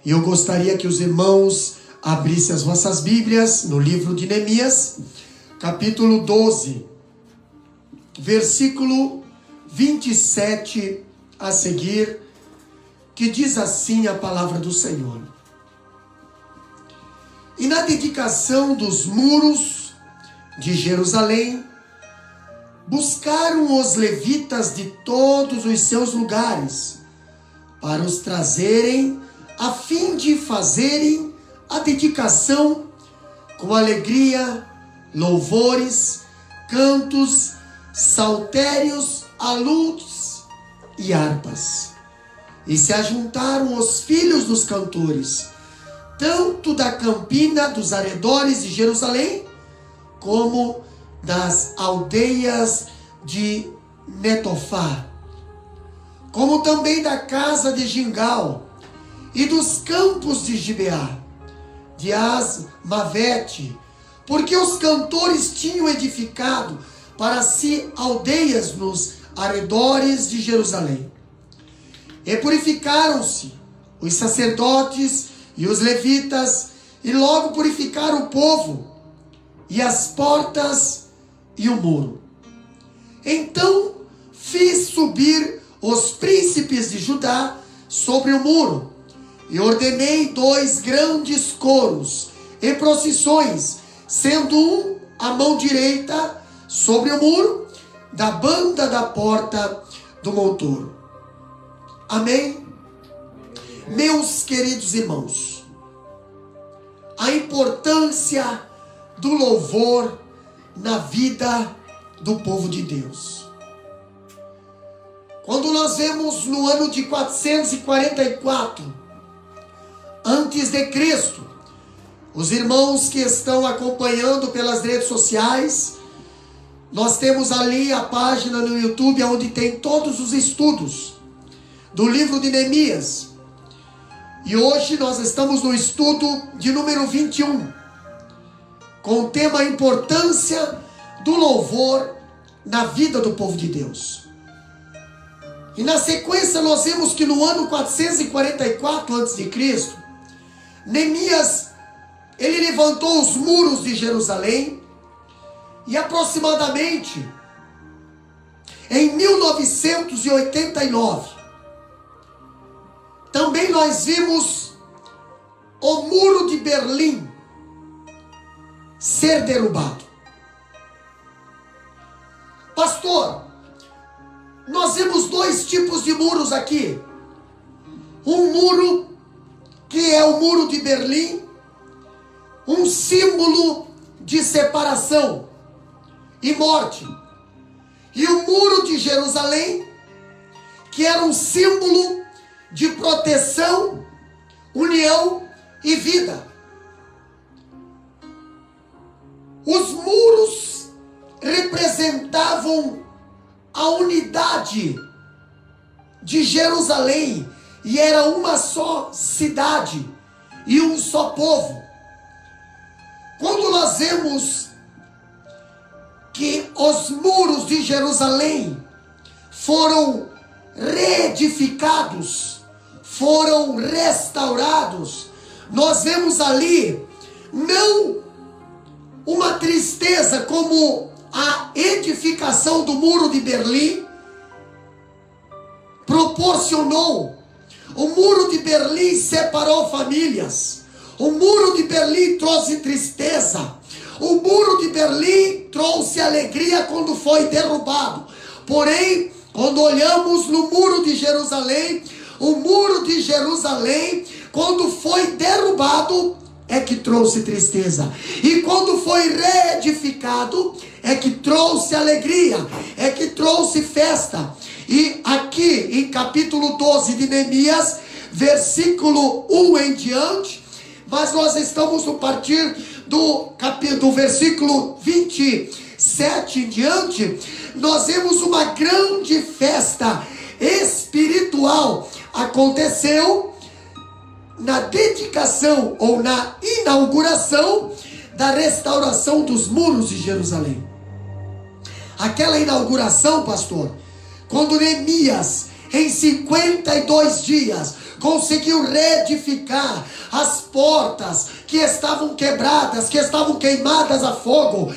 E eu gostaria que os irmãos abrissem as vossas Bíblias no livro de Neemias, capítulo 12, versículo 27 a seguir, que diz assim a palavra do Senhor. E na dedicação dos muros de Jerusalém, buscaram os levitas de todos os seus lugares, para os trazerem, a fim de fazerem a dedicação com alegria, louvores, cantos, saltérios, aludes e harpas. E se ajuntaram os filhos dos cantores, tanto da campina dos arredores de Jerusalém, como das aldeias de Netofá, como também da casa de Gingal, e dos campos de Gibeá, de Asmavete, porque os cantores tinham edificado para si aldeias nos arredores de Jerusalém. E purificaram-se os sacerdotes e os levitas, e logo purificaram o povo, e as portas e o muro. Então fiz subir os príncipes de Judá sobre o muro, e ordenei 2 grandes coros e procissões, sendo um à mão direita sobre o muro, da banda da porta do montouro. Amém? Meus queridos irmãos, a importância do louvor na vida do povo de Deus. Quando nós vemos no ano de 444 antes de Cristo, os irmãos que estão acompanhando pelas redes sociais, nós temos ali a página no YouTube onde tem todos os estudos do livro de Neemias. E hoje nós estamos no estudo de número 21, com o tema importância do louvor na vida do povo de Deus. E na sequência nós vemos que no ano 444 a.C., Neemias, ele levantou os muros de Jerusalém, e aproximadamente em 1989, também nós vimos o muro de Berlim ser derrubado. Pastor, nós vemos 2 tipos de muros aqui. Um muro que é o muro de Berlim, um símbolo de separação e morte. E o muro de Jerusalém, que era um símbolo de proteção, união e vida. Os muros representavam a unidade de Jerusalém, e era uma só cidade e um só povo. Quando nós vemos que os muros de Jerusalém foram reedificados, foram restaurados, nós vemos ali não uma tristeza como a edificação do muro de Berlim proporcionou. O muro de Berlim separou famílias. O muro de Berlim trouxe tristeza. O muro de Berlim trouxe alegria quando foi derrubado. Porém, quando olhamos no muro de Jerusalém, o muro de Jerusalém, quando foi derrubado, é que trouxe tristeza. E quando foi reedificado, é que trouxe alegria, é que trouxe festa. E aqui em capítulo 12 de Neemias, versículo 1 em diante, mas nós estamos a partir do versículo 27 em diante, nós vemos uma grande festa espiritual. Aconteceu na dedicação ou na inauguração da restauração dos muros de Jerusalém. Aquela inauguração, pastor, quando Neemias, em 52 dias, conseguiu reedificar as portas que estavam quebradas, que estavam queimadas a fogo,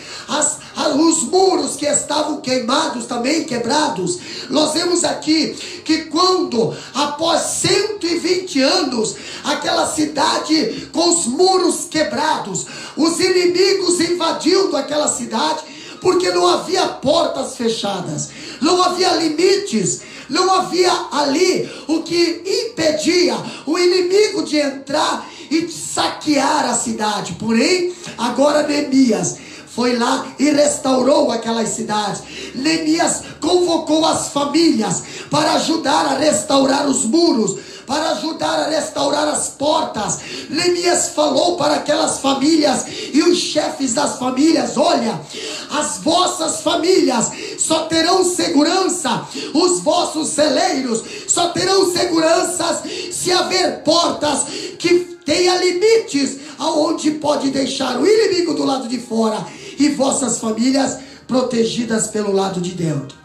os muros que estavam queimados, também quebrados. Nós vemos aqui que quando, após 120 anos, aquela cidade com os muros quebrados, os inimigos invadindo aquela cidade, porque não havia portas fechadas, não havia limites, não havia ali o que impedia o inimigo de entrar e de saquear a cidade. Porém, agora Neemias foi lá e restaurou aquelas cidades. Neemias convocou as famílias para ajudar a restaurar os muros, para ajudar a restaurar as portas. Neemias falou para aquelas famílias e os chefes das famílias: olha, as vossas famílias só terão segurança, os vossos celeiros só terão segurança se haver portas que tenha limites aonde pode deixar o inimigo do lado de fora e vossas famílias protegidas pelo lado de dentro.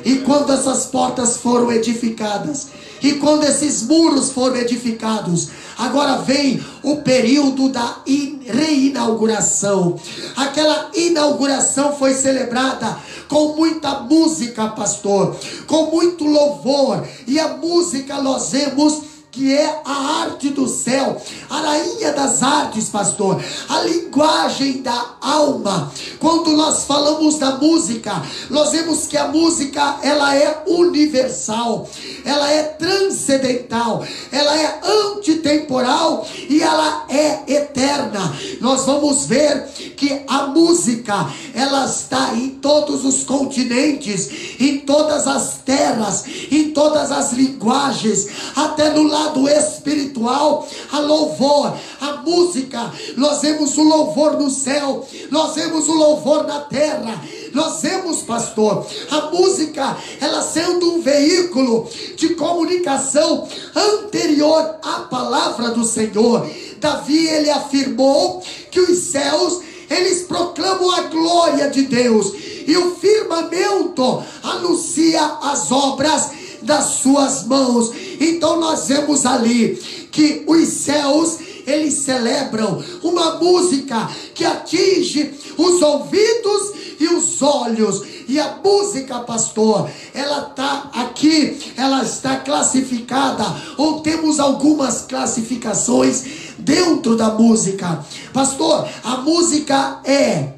E quando essas portas foram edificadas, e quando esses muros foram edificados, agora vem o período da reinauguração. Aquela inauguração foi celebrada com muita música, pastor, com muito louvor. E a música nós vemos que é a arte do céu, a rainha das artes, pastor, a linguagem da alma. Quando nós falamos da música, nós vemos que a música, ela é universal, ela é transcendental, ela é antitemporal e ela é eterna. Nós vamos ver que a música, ela está em todos os continentes, em todas as terras, em todas as linguagens, até no lado espiritual, a louvor, a música. Nós vemos o louvor no céu, nós vemos o louvor na terra. Nós vemos, pastor, a música, ela sendo um veículo de comunicação anterior à palavra do Senhor. Davi, ele afirmou que os céus, eles proclamam a glória de Deus, e o firmamento anuncia as obras das suas mãos. Então nós vemos ali que os céus, eles celebram uma música que atinge os ouvidos e os olhos. E a música, pastor, ela está aqui, ela está classificada, ou temos algumas classificações dentro da música. Pastor, a música é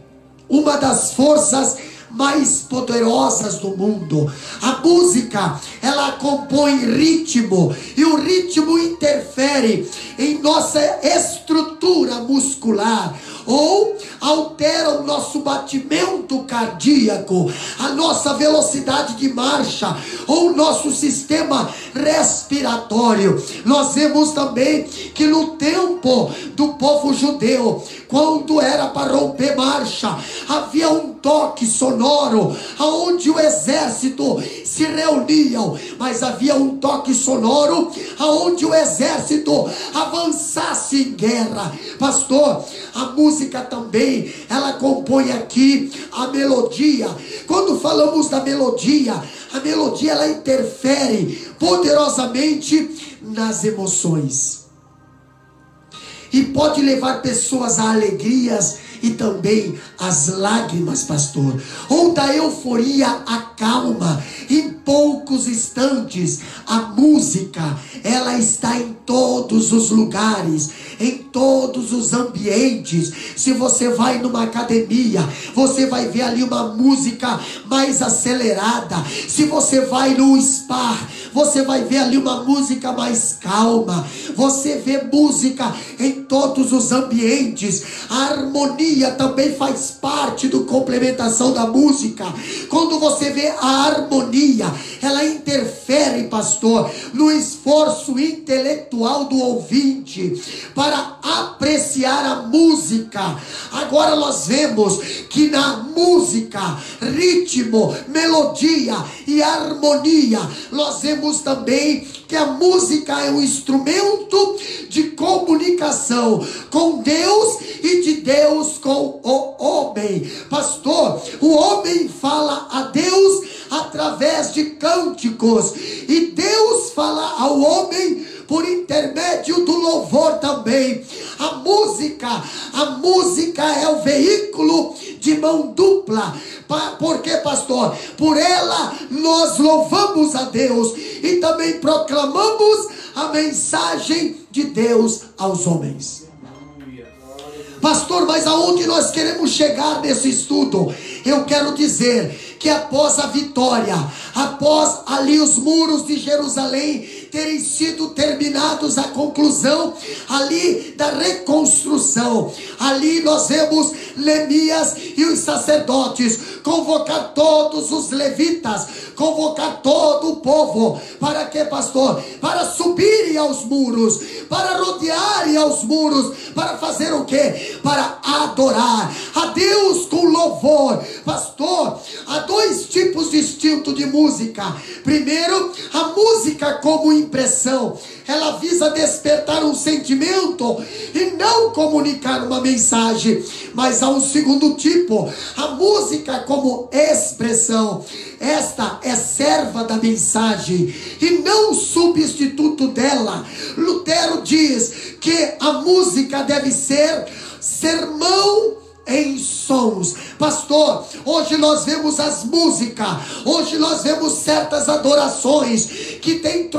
uma das forças mais poderosas do mundo. A música, ela compõe ritmo, e o ritmo interfere em nossa estrutura muscular, ou altera o nosso batimento cardíaco, a nossa velocidade de marcha, ou o nosso sistema respiratório. Nós vemos também que no tempo do povo judeu, quando era para romper marcha, havia um toque sonoro, aonde o exército se reuniam, mas havia um toque sonoro aonde o exército avançasse em guerra. Pastor, a música também, ela compõe aqui a melodia. Quando falamos da melodia, a melodia, ela interfere poderosamente nas emoções, e pode levar pessoas a alegrias e também as lágrimas, pastor, ou da euforia à calma. Em poucos instantes, a música, ela está em todos os lugares, em todos os ambientes. Se você vai numa academia, você vai ver ali uma música mais acelerada. Se você vai num spa, você vai ver ali uma música mais calma. Você vê música em todos os ambientes. A harmonia também faz parte do complementação da música. Quando você vê a harmonia, ela interfere, pastor, no esforço intelectual do ouvinte para apreciar a música. Agora nós vemos que na música, ritmo, melodia e harmonia, nós vemos também que a música é um instrumento de comunicação com Deus e de Deus com o homem. Pastor, o homem fala a Deus através de cânticos, e Deus fala ao homem por intermédio do louvor também. A música é o veículo de mão dupla. Por quê, pastor? Por ela nós louvamos a Deus e também proclamamos a mensagem de Deus aos homens. Pastor, mas aonde nós queremos chegar nesse estudo? Eu quero dizer que após a vitória, após ali os muros de Jerusalém terem sido terminados, a conclusão ali da reconstrução, ali nós vemos Neemias e os sacerdotes convocar todos os levitas, convocar todo o povo. Para quê, pastor? Para subirem aos muros, para rodearem aos muros, para fazer o quê? Para adorar a Deus com louvor. Pastor, há dois tipos distintos de música. Primeiro, a música como impressão. Ela visa despertar um sentimento e não comunicar uma mensagem. Mas há um segundo tipo, a música como expressão. Esta é serva da mensagem e não substituto dela. Lutero diz que a música deve ser sermão em sons. Pastor, hoje nós vemos as músicas, hoje nós vemos certas adorações que tem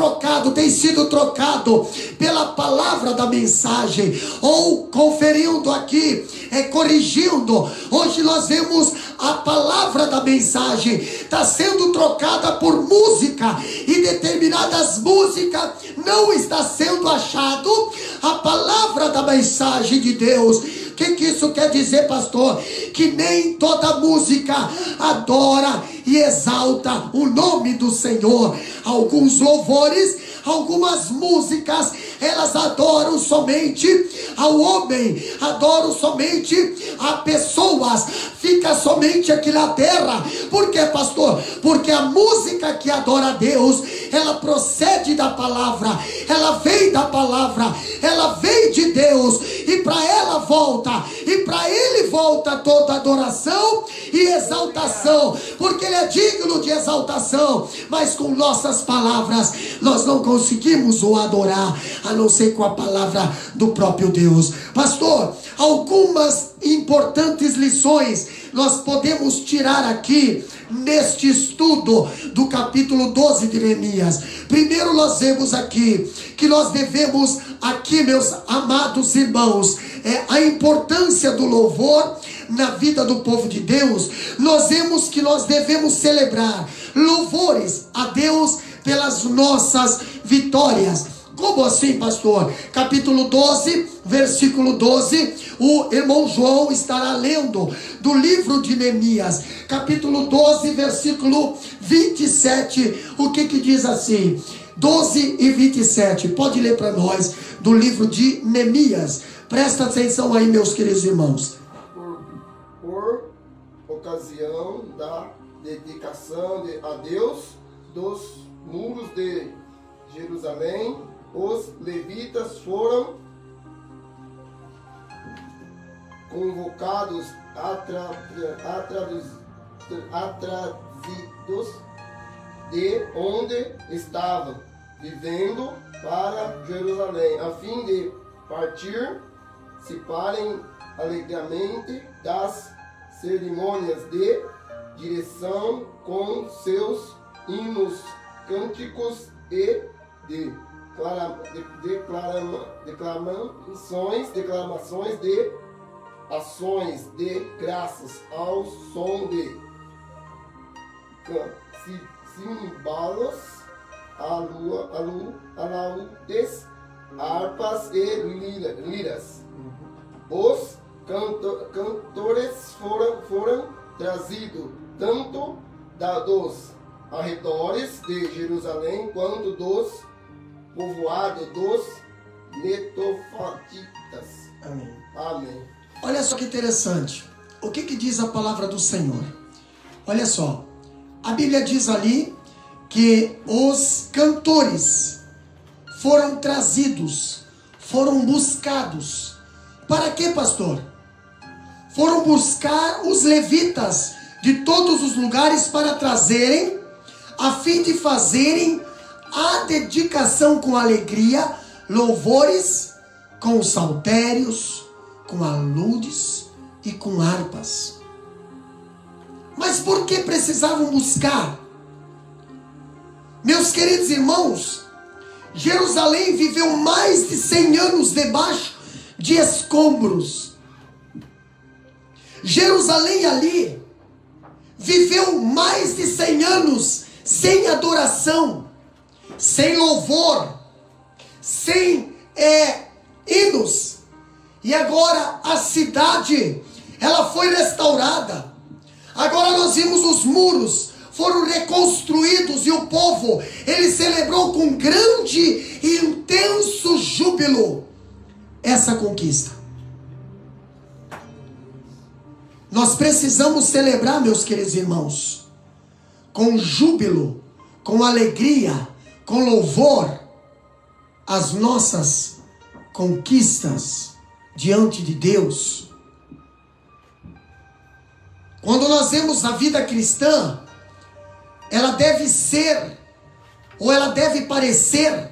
sido trocado pela palavra da mensagem, ou conferindo aqui, corrigindo. Hoje nós vemos a palavra da mensagem está sendo trocada por música, e determinadas músicas não está sendo achado a palavra da mensagem de Deus. O que isso quer dizer, pastor? Que nem toda música adora e exalta o nome do Senhor. Alguns louvores, algumas músicas, elas adoram somente ao homem, adoram somente a pessoas, fica somente aqui na terra. Por quê, pastor? Porque a música que adora a Deus, ela procede da palavra, ela vem da palavra, ela vem de Deus, e para ela volta, e para ele volta toda adoração e exaltação, porque ele é digno de exaltação. Mas com nossas palavras nós não conseguimos o adorar, a não ser com a palavra do próprio Deus. Pastor, algumas importantes lições nós podemos tirar aqui neste estudo do capítulo 12 de Neemias. Primeiro, nós vemos aqui que nós devemos aqui, meus amados irmãos, a importância do louvor na vida do povo de Deus. Nós vemos que nós devemos celebrar louvores a Deus pelas nossas vitórias. Como assim, pastor? Capítulo 12, versículo 12, o irmão João estará lendo do livro de Neemias, capítulo 12, versículo 27, o que diz assim? 12 e 27, pode ler para nós, do livro de Neemias. Presta atenção aí, meus queridos irmãos. Por ocasião da dedicação a Deus dos muros de Jerusalém, os levitas foram convocados, atrazidos de onde estavam vivendo para Jerusalém, a fim de participarem alegremente das cerimônias de direção com seus hinos, cânticos e declamações de ações de graças ao som de címbalos, alaúdes, harpas e liras. Os cantores foram trazidos tanto dos arredores de Jerusalém quanto dos povoados dos netofatitas. Amém. Amém. Olha só que interessante. O que diz a palavra do Senhor? Olha só. A Bíblia diz ali que os cantores foram trazidos, foram buscados. Para quê, pastor? Foram buscar os levitas de todos os lugares para trazerem, a fim de fazerem a dedicação com alegria, louvores com saltérios, com aludes e com harpas. Mas por que precisavam buscar? Meus queridos irmãos, Jerusalém viveu mais de 100 anos debaixo de escombros. Jerusalém ali viveu mais de 100 anos sem adoração, sem louvor, sem hinos. E agora a cidade, ela foi restaurada. Agora nós vimos os muros foram reconstruídos e o povo, ele celebrou com grande e intenso júbilo essa conquista. Nós precisamos celebrar, meus queridos irmãos, com júbilo, com alegria, com louvor, as nossas conquistas diante de Deus. Quando nós vemos a vida cristã, ela deve ser, ou ela deve parecer,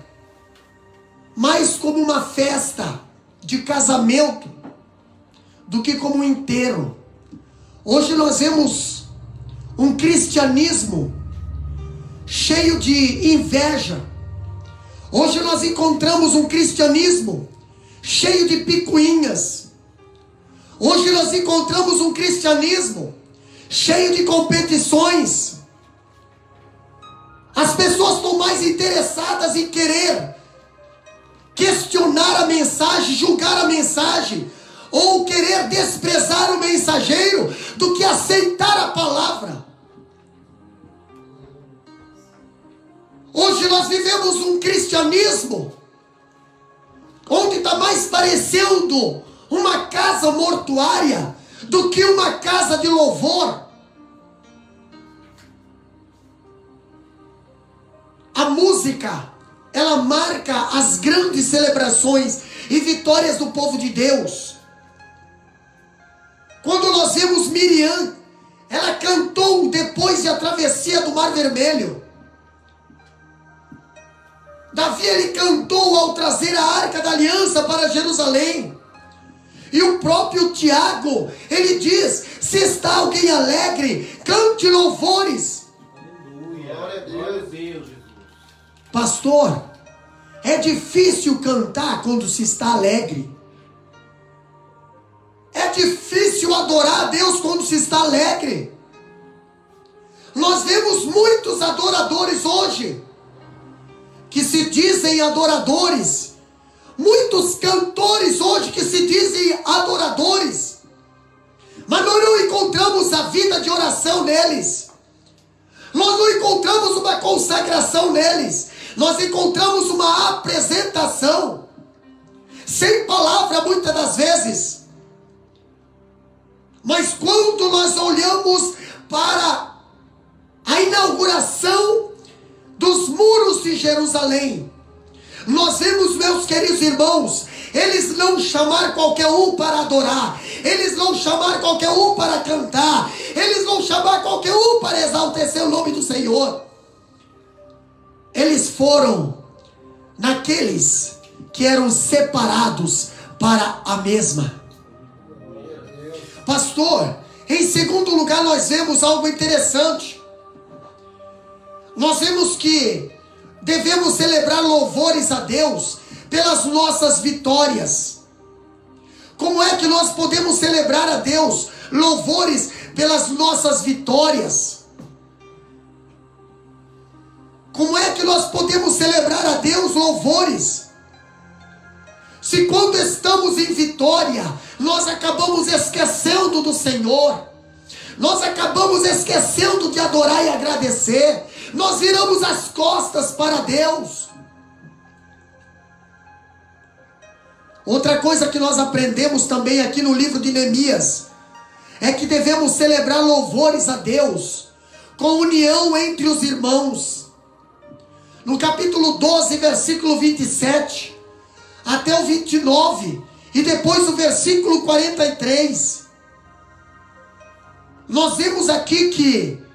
mais como uma festa de casamento, do que como um enterro. Hoje nós vemos um cristianismo cheio de inveja. Hoje nós encontramos um cristianismo cheio de picuinhas. Hoje nós encontramos um cristianismo cheio de competições. As pessoas estão mais interessadas em querer questionar a mensagem, julgar a mensagem, ou querer desprezar o mensageiro, do que aceitar a palavra. Hoje nós vivemos um cristianismo onde está mais parecendo uma casa mortuária do que uma casa de louvor. A música, ela marca as grandes celebrações e vitórias do povo de Deus. Quando nós vemos Miriam, ela cantou depois da travessia do Mar Vermelho. Davi, ele cantou ao trazer a Arca da Aliança para Jerusalém. E o próprio Tiago, ele diz: se está alguém alegre, cante louvores. Aleluia, glória a Deus. Pastor, é difícil cantar quando se está alegre. É difícil adorar a Deus quando se está alegre. Nós vemos muitos adoradores hoje, que se dizem adoradores. Muitos cantores hoje que se dizem adoradores. Mas nós não encontramos a vida de oração neles. Nós não encontramos uma consagração neles. Nós encontramos uma apresentação, sem palavra muitas das vezes. Mas quando nós olhamos para a inauguração dos muros de Jerusalém, nós vemos, meus queridos irmãos, eles não chamaram qualquer um para adorar, eles não chamaram qualquer um para cantar, eles não chamaram qualquer um para exaltecer o nome do Senhor. Eles foram naqueles que eram separados para a mesma. Pastor, em segundo lugar nós vemos algo interessante. Nós vemos que devemos celebrar louvores a Deus pelas nossas vitórias. Como é que nós podemos celebrar a Deus louvores pelas nossas vitórias? Como é que nós podemos celebrar a Deus louvores? Se quando estamos em vitória, nós acabamos esquecendo do Senhor, nós acabamos esquecendo de adorar e agradecer, nós viramos as costas para Deus. Outra coisa que nós aprendemos também aqui no livro de Neemias, é que devemos celebrar louvores a Deus, com união entre os irmãos. No capítulo 12, versículo 27, até o 29, e depois o versículo 43, nós vemos aqui que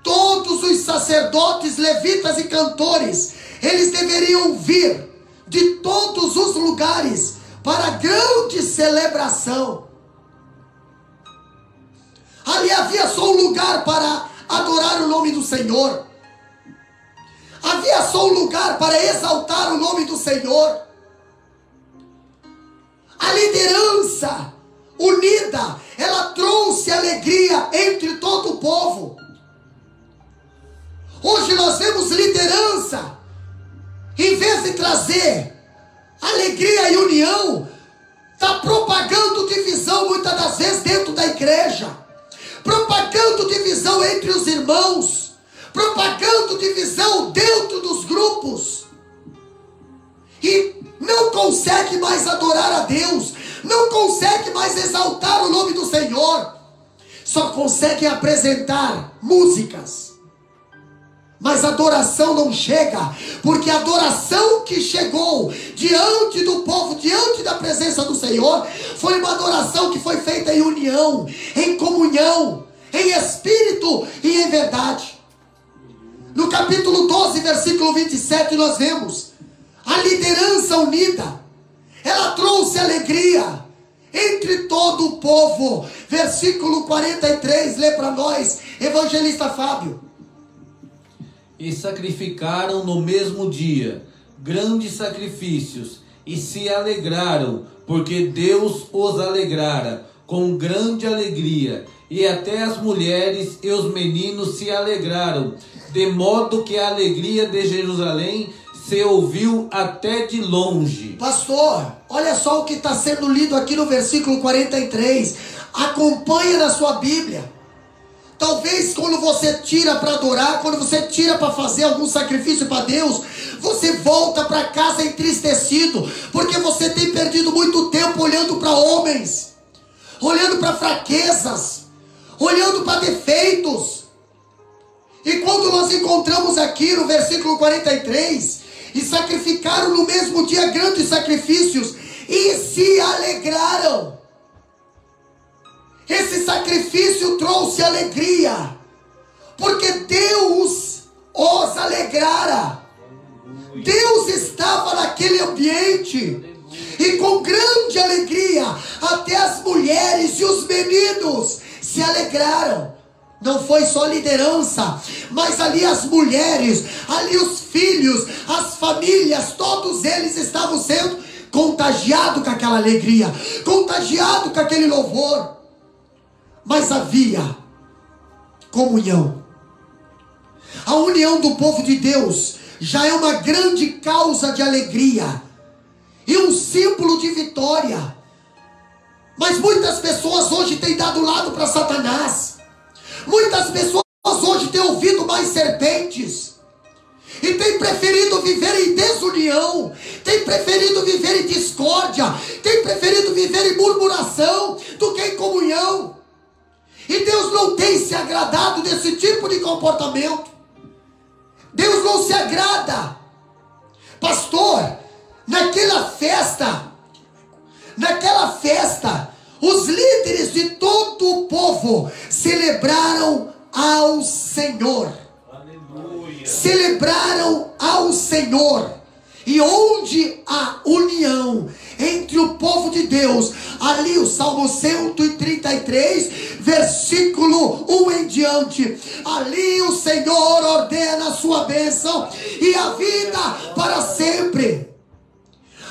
todos os sacerdotes, levitas e cantores, Eles deveriam vir de todos os lugares para a grande celebração. Ali havia só um lugar para adorar o nome do Senhor. Havia só um lugar para exaltar o nome do Senhor. A liderança unida, ela trouxe alegria entre todo o povo. Hoje nós vemos liderança, em vez de trazer alegria e união, está propagando divisão muitas das vezes dentro da igreja, propagando divisão entre os irmãos, propagando divisão dentro dos grupos, e não consegue mais adorar a Deus, não consegue mais exaltar o nome do Senhor, só consegue apresentar músicas, mas a adoração não chega, porque a adoração que chegou diante do povo, diante da presença do Senhor, foi uma adoração que foi feita em união, em comunhão, em espírito e em verdade. No capítulo 12, versículo 27, nós vemos a liderança unida, ela trouxe alegria entre todo o povo. Versículo 43, lê para nós, evangelista Fábio. E sacrificaram no mesmo dia grandes sacrifícios, e se alegraram, porque Deus os alegrara com grande alegria. E até as mulheres e os meninos se alegraram, de modo que a alegria de Jerusalém se ouviu até de longe. Pastor, olha só o que está sendo lido aqui no versículo 43. Acompanha na sua Bíblia. Talvez quando você tira para adorar, quando você tira para fazer algum sacrifício para Deus, você volta para casa entristecido, porque você tem perdido muito tempo olhando para homens, olhando para fraquezas, olhando para defeitos. E quando nós encontramos aqui no versículo 43, e sacrificaram no mesmo dia grandes sacrifícios, e se alegraram. Esse sacrifício trouxe alegria, porque Deus os alegrara. Deus estava naquele ambiente, e com grande alegria, até as mulheres e os meninos se alegraram. Não foi só liderança, mas ali as mulheres, ali os filhos, as famílias, todos eles estavam sendo contagiados com aquela alegria, contagiados com aquele louvor. Mas havia comunhão. A união do povo de Deus já é uma grande causa de alegria e um símbolo de vitória. Mas muitas pessoas hoje têm dado lado para Satanás. Muitas pessoas hoje têm ouvido mais serpentes e têm preferido viver em desunião, têm preferido viver em discórdia, têm preferido viver em murmuração do que em comunhão. E Deus não tem se agradado desse tipo de comportamento. Deus não se agrada. Pastor, naquela festa, os líderes de todo o povo celebraram ao Senhor. Aleluia. Celebraram ao Senhor. E onde há união entre o povo de Deus, ali o Salmo 133, versículo 1 em diante, ali o Senhor ordena a sua bênção e a vida para sempre.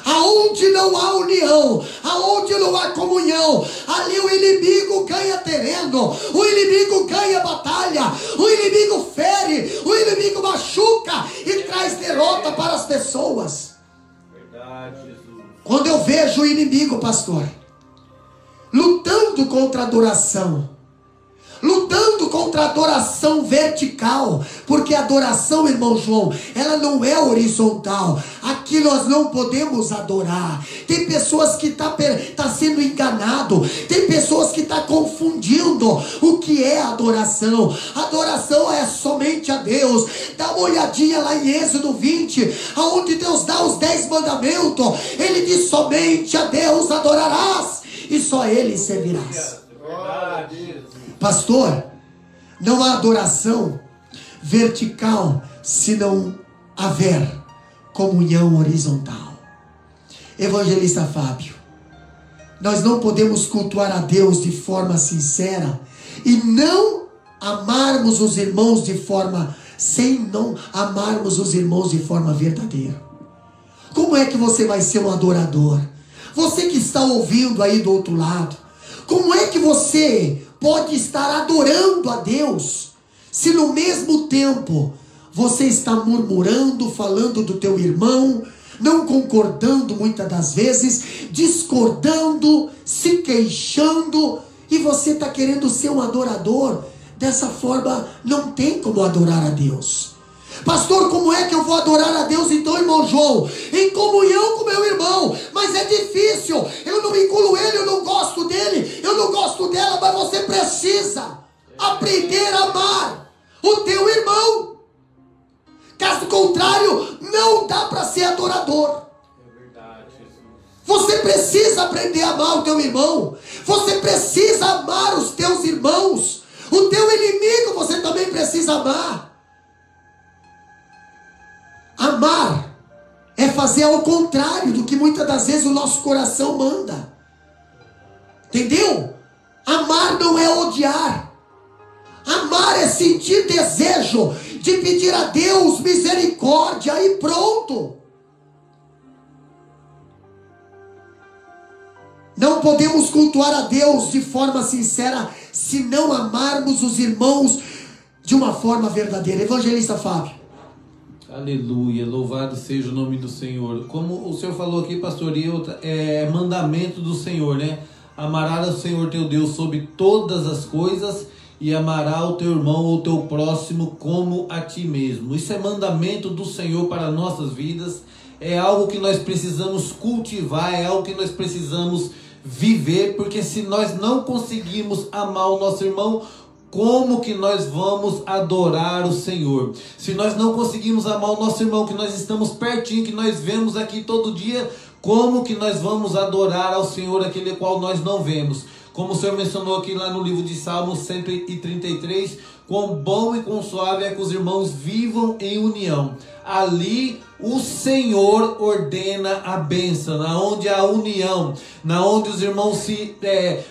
Aonde não há união, aonde não há comunhão, ali o inimigo ganha terreno, o inimigo ganha batalha, o inimigo fere, o inimigo machuca e traz derrota para as pessoas. Verdade, Jesus. Quando eu vejo o inimigo, pastor, lutando contra a adoração, lutando contra a adoração vertical, porque a adoração, irmão João, ela não é horizontal. Aqui nós não podemos adorar. Tem pessoas que tá sendo enganado, tem pessoas que tá confundindo o que é adoração. Adoração é somente a Deus. Dá uma olhadinha lá em Êxodo 20, aonde Deus dá os 10 mandamentos. Ele diz: somente a Deus adorarás e só Ele servirás. Pastor, não há adoração vertical se não houver comunhão horizontal. Evangelista Fábio, nós não podemos cultuar a Deus de forma sincera e não amarmos os irmãos sem não amarmos os irmãos de forma verdadeira. Como é que você vai ser um adorador? Você que está ouvindo aí do outro lado, como é que você pode estar adorando a Deus se no mesmo tempo você está murmurando, falando do teu irmão, não concordando muitas das vezes, discordando, se queixando, e você está querendo ser um adorador? Dessa forma não tem como adorar a Deus. Pastor, como é que eu vou adorar a Deus então, irmão João? Em comunhão com meu irmão. Mas é difícil, eu não incluo ele, eu não gosto dele, eu não gosto dela. Mas você precisa aprender a amar o teu irmão. Caso contrário, não dá para ser adorador. Você precisa aprender a amar o teu irmão. Você precisa amar os teus irmãos. O teu inimigo você também precisa amar. Amar é fazer ao contrário do que muitas das vezes o nosso coração manda. Entendeu? Amar não é odiar. Amar é sentir desejo de pedir a Deus misericórdia e pronto. Não podemos cultuar a Deus de forma sincera se não amarmos os irmãos de uma forma verdadeira. Evangelista Fábio. Aleluia, louvado seja o nome do Senhor. Como o Senhor falou aqui, pastor, é mandamento do Senhor, né? Amarás o Senhor teu Deus sobre todas as coisas e amará o teu irmão ou o teu próximo como a ti mesmo. Isso é mandamento do Senhor para nossas vidas. É algo que nós precisamos cultivar, é algo que nós precisamos viver, porque se nós não conseguimos amar o nosso irmão, como que nós vamos adorar o Senhor? Se nós não conseguimos amar o nosso irmão, que nós estamos pertinho, que nós vemos aqui todo dia, como que nós vamos adorar ao Senhor, aquele qual nós não vemos? Como o Senhor mencionou aqui lá no livro de Salmos 133, quão bom e quão suave é que os irmãos vivam em união. Ali o Senhor ordena a bênção, na onde há união, na onde os irmãos se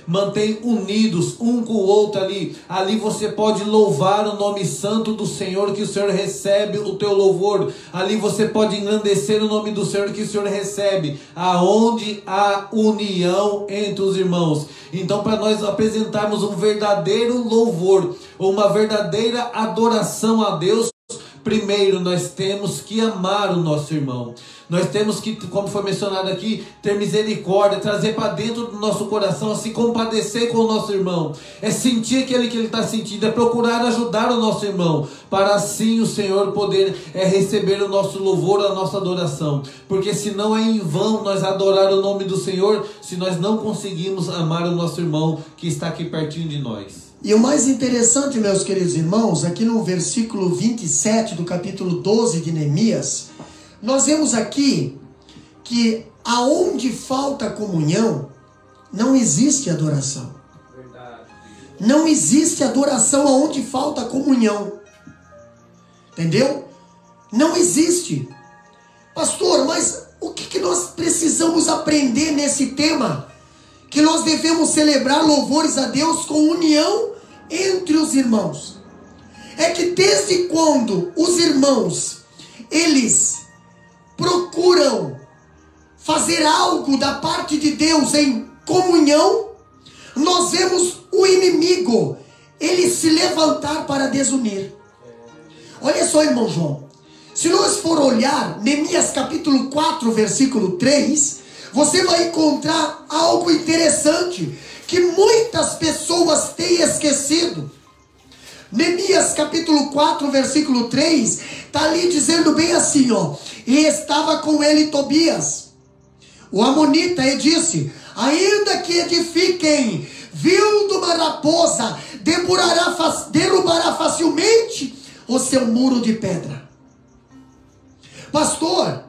mantêm unidos um com o outro ali você pode louvar o nome santo do Senhor, que o Senhor recebe o teu louvor. Ali você pode engrandecer o nome do Senhor, que o Senhor recebe, aonde há união entre os irmãos. Então, para nós apresentarmos um verdadeiro louvor, uma verdadeira adoração a Deus, primeiro nós temos que amar o nosso irmão. Nós temos que, como foi mencionado aqui, ter misericórdia, trazer para dentro do nosso coração, se compadecer com o nosso irmão. É sentir aquele que ele está sentindo, é procurar ajudar o nosso irmão, para assim o Senhor poder receber o nosso louvor, a nossa adoração. Porque senão é em vão nós adorar o nome do Senhor, se nós não conseguimos amar o nosso irmão que está aqui pertinho de nós. E o mais interessante, meus queridos irmãos, aqui no versículo 27 do capítulo 12 de Neemias, nós vemos aqui que aonde falta comunhão, não existe adoração. Não existe adoração aonde falta comunhão. Entendeu? Não existe. Pastor, mas o que nós precisamos aprender nesse tema? Que nós devemos celebrar louvores a Deus com união entre os irmãos. É que desde quando os irmãos, eles procuram fazer algo da parte de Deus em comunhão, nós vemos o inimigo, ele se levantar para desunir. Olha só, irmão João, se nós for olhar Neemias capítulo 4, versículo 3, você vai encontrar algo interessante que muitas pessoas têm esquecido. Neemias capítulo 4, versículo 3, está ali dizendo bem assim, ó: e estava com ele Tobias, o amonita, e disse: ainda que edifiquem, vindo uma raposa, derrubará facilmente o seu muro de pedra. Pastor,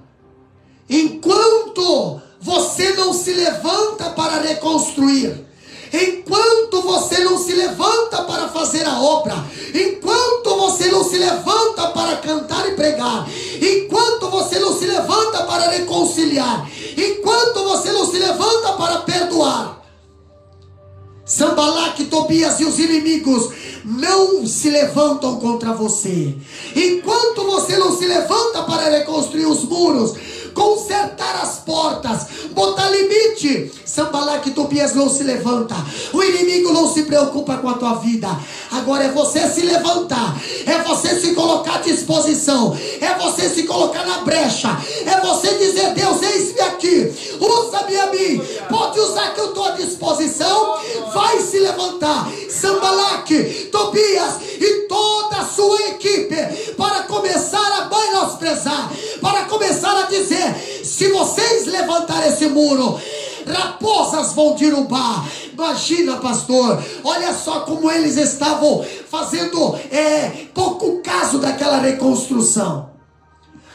enquanto você não se levanta para reconstruir, enquanto você não se levanta para fazer a obra, enquanto você não se levanta para cantar e pregar, enquanto você não se levanta para reconciliar, enquanto você não se levanta para perdoar, Sanbalate, Tobias e os inimigos não se levantam contra você. Enquanto você não se levanta para reconstruir os muros, consertar as portas, botar limite, Sanbalate e Tobias não se levanta. O inimigo não se preocupa com a tua vida. Agora é você se levantar, é você se colocar à disposição, é você se colocar na brecha, é você dizer: Deus, eis-me aqui, usa-me a mim, pode usar que eu estou à disposição. Vai se levantar Sanbalate, Tobias e toda a sua equipe, para começar a menosprezar, para começar a dizer: se vocês levantarem esse muro, raposas vão derrubar. Imagina, pastor, olha só como eles estavam fazendo pouco caso daquela reconstrução.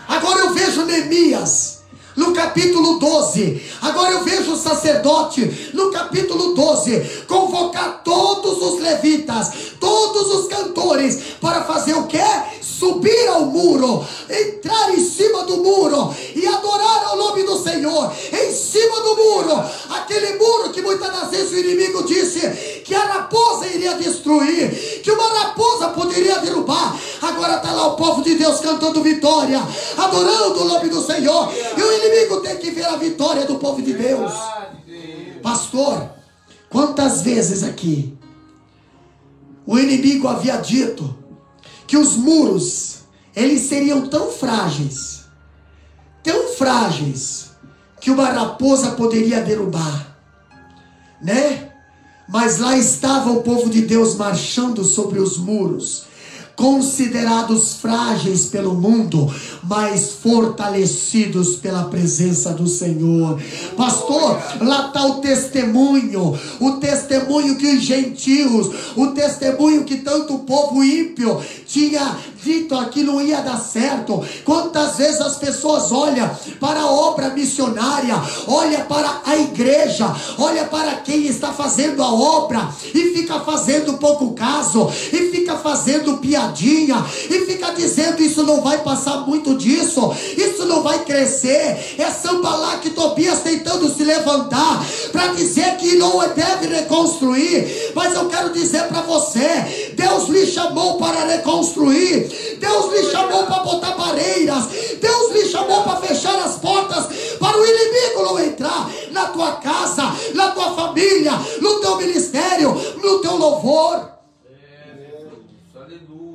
Agora eu vejo Neemias no capítulo 12, agora eu vejo o sacerdote no capítulo 12 convocar todos os levitas, todos os cantores, para fazer o que? Subir ao muro, entrar em cima do muro e adorar ao nome do Senhor em cima do muro, aquele muro que muitas das vezes o inimigo disse que a raposa iria destruir, que uma raposa poderia derrubar. Agora está lá o povo de Deus cantando vitória, adorando o nome do Senhor, e o inimigo tem que ver a vitória do povo de Deus. Pastor, quantas vezes aqui o inimigo havia dito que os muros, eles seriam tão frágeis, que uma raposa poderia derrubar, né? Mas lá estava o povo de Deus marchando sobre os muros, considerados frágeis pelo mundo, mas fortalecidos pela presença do Senhor. Pastor, lá está o testemunho que os gentios, o testemunho que tanto o povo ímpio tinha dito que não ia dar certo. Quantas vezes as pessoas olham para a obra missionária, olha para a igreja, olha para quem está fazendo a obra e fica fazendo pouco caso, e fica fazendo piadinha, e fica dizendo: isso não vai passar muito disso, isso não vai crescer. É Sanbalate e Tobias tentando se levantar para dizer que não deve reconstruir. Mas eu quero dizer para você: Deus lhe chamou para reconstruir, Deus lhe chamou para botar barreiras, Deus lhe chamou para fechar as portas, para o inimigo não entrar na tua casa, na tua família, no teu ministério, no teu louvor.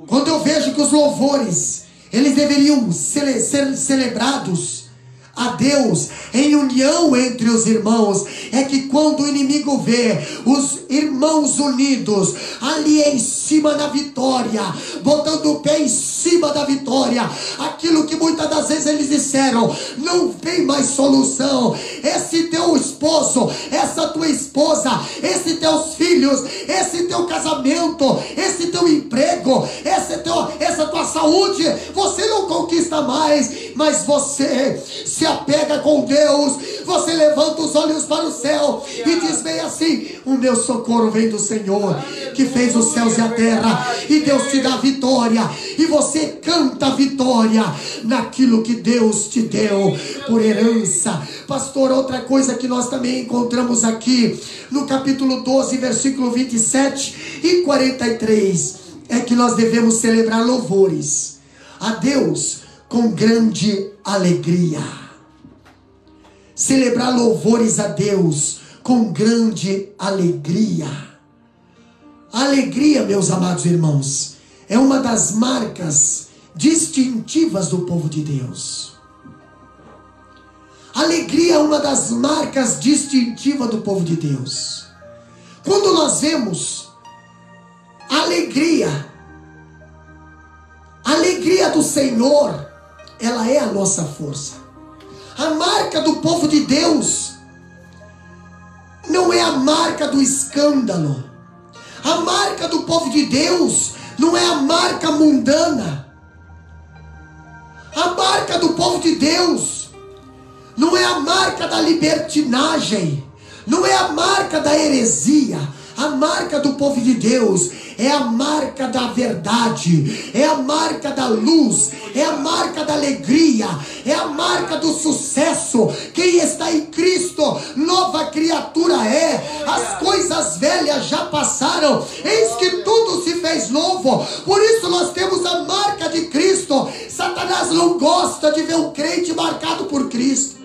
Quando eu vejo que os louvores, eles deveriam ser celebrados a Deus em união entre os irmãos, é que quando o inimigo vê os irmãos unidos ali em cima da vitória, botando o pé em cima da vitória, aquilo que muitas das vezes eles disseram: não tem mais solução, esse teu esposo, essa tua esposa, esses teus filhos, esse teu casamento, esse teu emprego, essa tua saúde, você não conquista mais, mas você se apega com Deus, você levanta os olhos para o céu e diz bem assim: o meu socorro vem do Senhor, que fez os céus e a terra. E Deus te dá vitória, e você canta a vitória naquilo que Deus te deu por herança. Pastor, outra coisa que nós também encontramos aqui no capítulo 12, versículo 27 e 43, é que nós devemos celebrar louvores a Deus com grande alegria. Celebrar louvores a Deus com grande alegria. A alegria, meus amados irmãos, é uma das marcas distintivas do povo de Deus. Alegria é uma das marcas distintivas do povo de Deus. Quando nós vemos a alegria do Senhor, ela é a nossa força. A marca do povo de Deus não é a marca do escândalo. A marca do povo de Deus não é a marca mundana. A marca do povo de Deus não é a marca da libertinagem, não é a marca da heresia. A marca do povo de Deus é a marca da verdade, é a marca da luz, é a marca da alegria, é a marca do sucesso. Quem está em Cristo, nova criatura é. As coisas velhas já passaram, eis que tudo se fez novo. Por isso nós temos a marca de Cristo. Satanás não gosta de ver um crente marcado por Cristo.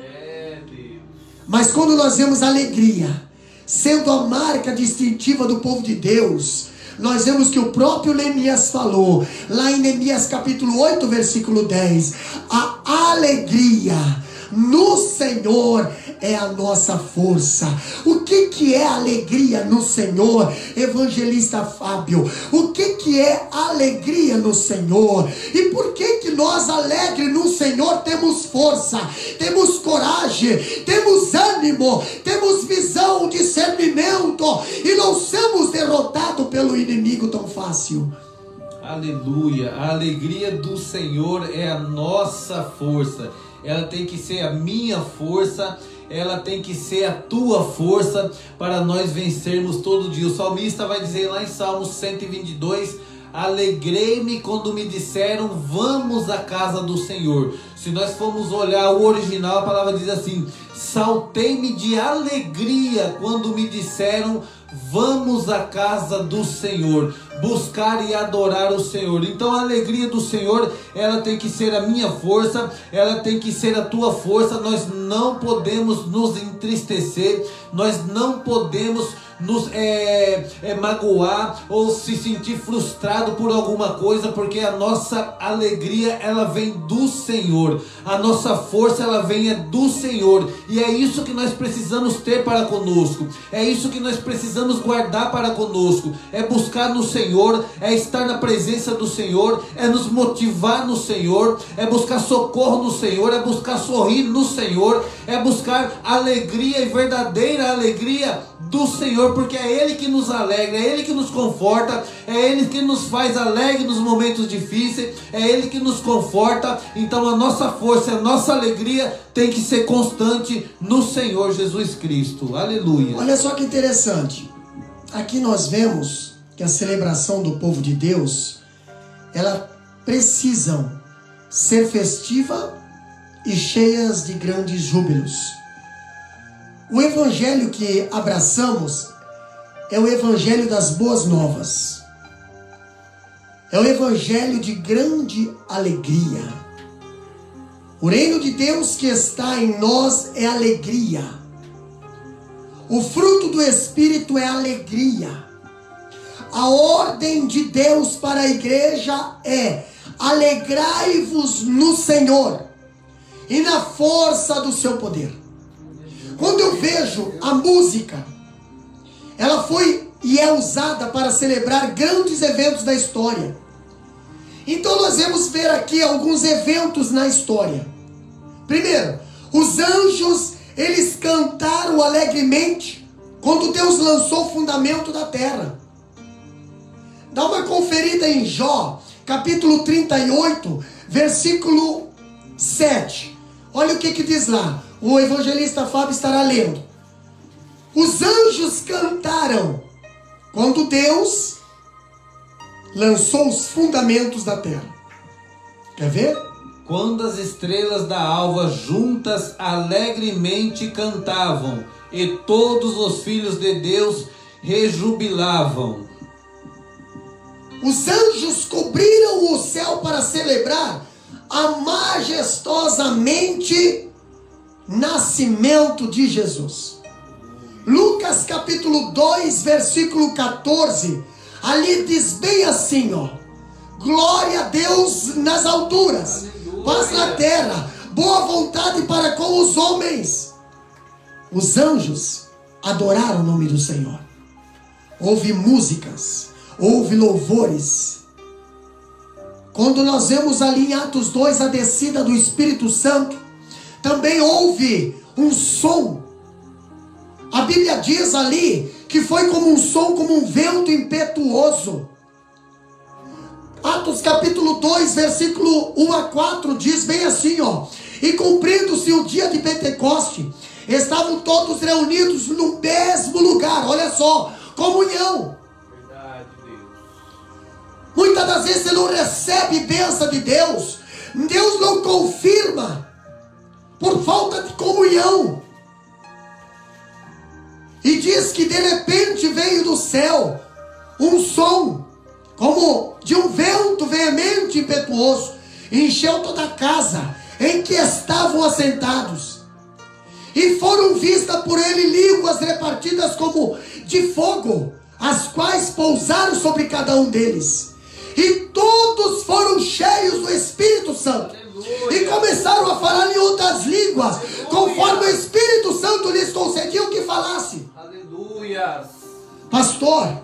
Mas quando nós vemos a alegria sendo a marca distintiva do povo de Deus, nós vemos que o próprio Neemias falou, lá em Neemias capítulo 8, versículo 10, a alegria no Senhor é a nossa força. O que é alegria no Senhor, evangelista Fábio? O que é alegria no Senhor? E por que nós, alegres no Senhor, temos força, temos coragem, temos ânimo, temos visão, discernimento e não somos derrotados pelo inimigo tão fácil? Aleluia! A alegria do Senhor é a nossa força. Ela tem que ser a minha força, ela tem que ser a tua força para nós vencermos todo dia. O salmista vai dizer lá em Salmos 122, alegrei-me quando me disseram, vamos à casa do Senhor. Se nós formos olhar o original, a palavra diz assim, saltei-me de alegria quando me disseram, vamos à casa do Senhor, buscar e adorar o Senhor. Então a alegria do Senhor, ela tem que ser a minha força, ela tem que ser a tua força. Nós não podemos nos entristecer, nós não podemos nos magoar ou se sentir frustrado por alguma coisa, porque a nossa alegria, ela vem do Senhor, a nossa força, ela vem do Senhor, e é isso que nós precisamos ter para conosco, é isso que nós precisamos guardar para conosco, é buscar no Senhor, é estar na presença do Senhor, é nos motivar no Senhor, é buscar socorro no Senhor, é buscar sorrir no Senhor, é buscar alegria e verdadeira alegria do Senhor, porque é Ele que nos alegra, é Ele que nos conforta, é Ele que nos faz alegre nos momentos difíceis, é Ele que nos conforta. Então a nossa força, a nossa alegria tem que ser constante no Senhor Jesus Cristo. Aleluia. Olha só que interessante, aqui nós vemos que a celebração do povo de Deus, ela precisam ser festiva e cheias de grandes júbilos. O evangelho que abraçamos é o evangelho das boas novas. É o evangelho de grande alegria. O reino de Deus que está em nós é alegria. O fruto do Espírito é alegria. A ordem de Deus para a igreja é: alegrai-vos no Senhor e na força do seu poder. Quando eu vejo a música, ela foi e é usada para celebrar grandes eventos da história. Então nós vamos ver aqui alguns eventos na história. Primeiro, os anjos, eles cantaram alegremente quando Deus lançou o fundamento da terra. Dá uma conferida em Jó, capítulo 38, versículo 7. Olha o que diz lá. O evangelista Fábio estará lendo. Os anjos cantaram quando Deus lançou os fundamentos da terra. Quer ver? Quando as estrelas da alva juntas alegremente cantavam, e todos os filhos de Deus rejubilavam. Os anjos cobriram o céu para celebrar a majestosamente nascimento de Jesus. Lucas capítulo 2, versículo 14, ali diz bem assim, ó: glória a Deus nas alturas, paz na terra, boa vontade para com os homens. Os anjos adoraram o nome do Senhor. Houve músicas, houve louvores. Quando nós vemos ali em Atos 2 a descida do Espírito Santo, também houve um som. A Bíblia diz ali que foi como um som, como um vento impetuoso. Atos capítulo 2, versículo 1 a 4 diz bem assim, ó: e cumprindo-se o dia de Pentecoste, estavam todos reunidos no mesmo lugar. Olha só, comunhão. Verdade, Deus. Muitas das vezes você não recebe bênção de Deus. Deus não confirma por falta de comunhão. E diz que de repente veio do céu um som, como de um vento veemente e impetuoso, encheu toda a casa em que estavam assentados. E foram vistas por ele línguas repartidas como de fogo, as quais pousaram sobre cada um deles. E todos foram cheios do Espírito Santo. Aleluia. E começaram a falar em outras línguas, aleluia, conforme o Espírito Santo lhes concedia o que falasse. Aleluia. Pastor,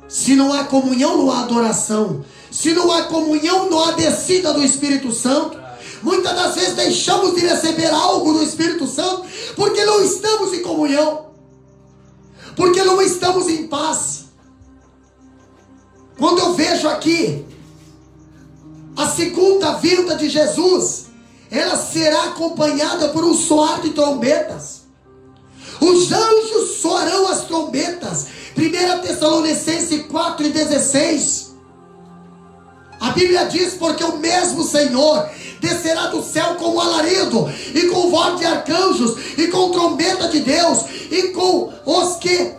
se não há comunhão, não há adoração. Se não há comunhão, não há descida do Espírito Santo. Muitas das vezes deixamos de receber algo do Espírito Santo porque não estamos em comunhão, porque não estamos em paz. Quando eu vejo aqui a segunda vinda de Jesus, ela será acompanhada por um soar de trombetas. Os anjos soarão as trombetas. 1 Tessalonicenses 4:16. A Bíblia diz: porque o mesmo Senhor descerá do céu com um alarido, e com voz de arcanjos, e com trombeta de Deus, e com os que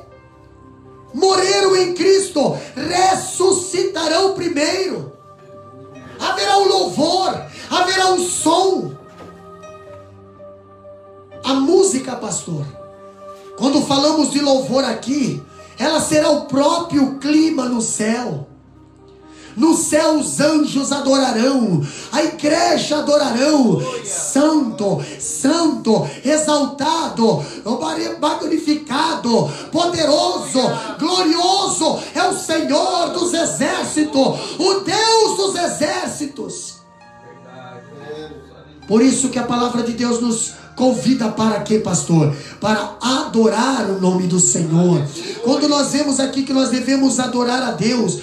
morreram em Cristo ressuscitarão primeiro. Haverá um louvor, haverá um som. A música, pastor, quando falamos de louvor aqui, ela será o próprio clima no céu. No céu os anjos adorarão, a igreja adorarão. Santo, santo, exaltado, magnificado, poderoso, glorioso é o Senhor dos exércitos, o Deus dos exércitos. Por isso que a palavra de Deus nos convida para quê, pastor? Para adorar o nome do Senhor. Quando nós vemos aqui que nós devemos adorar a Deus,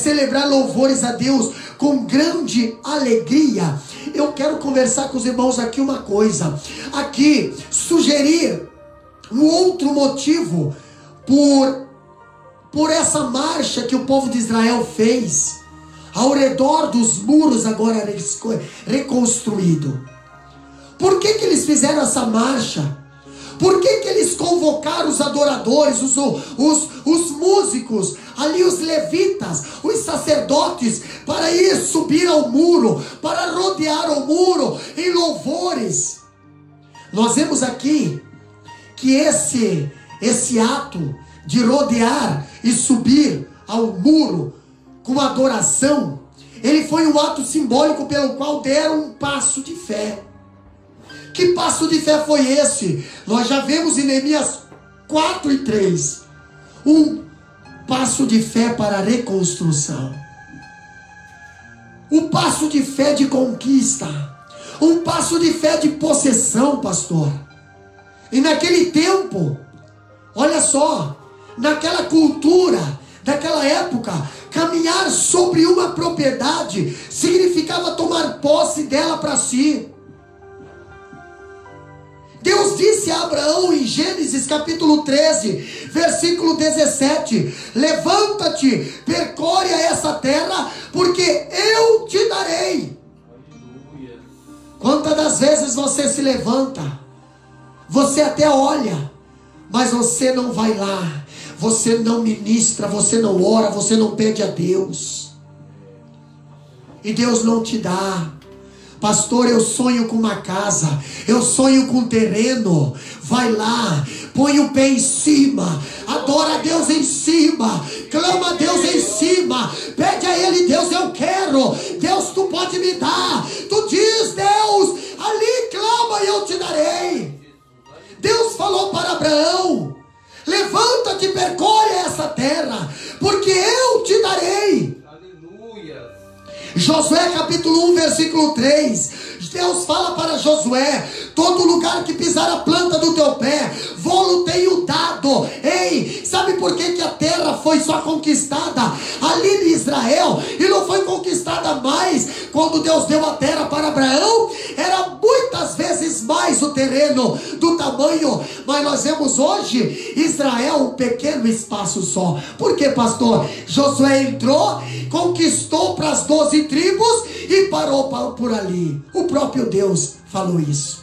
celebrar louvores a Deus com grande alegria, eu quero conversar com os irmãos aqui uma coisa. Aqui, sugerir um outro motivo por essa marcha que o povo de Israel fez ao redor dos muros agora reconstruídos. Por que eles fizeram essa marcha? Por que eles convocaram os adoradores, os músicos, ali os levitas, os sacerdotes, para ir subir ao muro, para rodear o muro em louvores? Nós vemos aqui que esse ato de rodear e subir ao muro com adoração, ele foi um ato simbólico pelo qual deram um passo de fé. Que passo de fé foi esse? Nós já vemos em Neemias 4:3 um passo de fé para a reconstrução, um passo de fé de conquista, um passo de fé de possessão, pastor. E naquele tempo, olha só, naquela cultura, naquela época, caminhar sobre uma propriedade significava tomar posse dela para si. Deus disse a Abraão em Gênesis capítulo 13, versículo 17: levanta-te, percorre essa terra, porque eu te darei. Quantas das vezes você se levanta, você até olha, mas você não vai lá, você não ministra, você não ora, você não pede a Deus, e Deus não te dá. Pastor, eu sonho com uma casa, eu sonho com um terreno. Vai lá, põe o pé em cima, adora a Deus em cima, clama a Deus em cima, pede a Ele: Deus, eu quero, Deus, tu pode me dar. Tu diz: Deus, ali clama e eu te darei. Deus falou para Abraão: levanta-te, percorre essa terra, porque eu te darei. Josué capítulo 1, versículo 3, Deus fala para Josué: todo lugar que pisar a planta do teu pé, vou-lo tenho dado. Ei, sabe por que a terra foi só conquistada ali em Israel e não foi conquistada mais quando Deus deu a terra para Abraão? Era muitas 300 vezes mais o terreno do tamanho, mas nós vemos hoje Israel um pequeno espaço só. Por quê, pastor? Josué entrou, conquistou para as 12 tribos e parou por ali. O próprio Deus falou isso.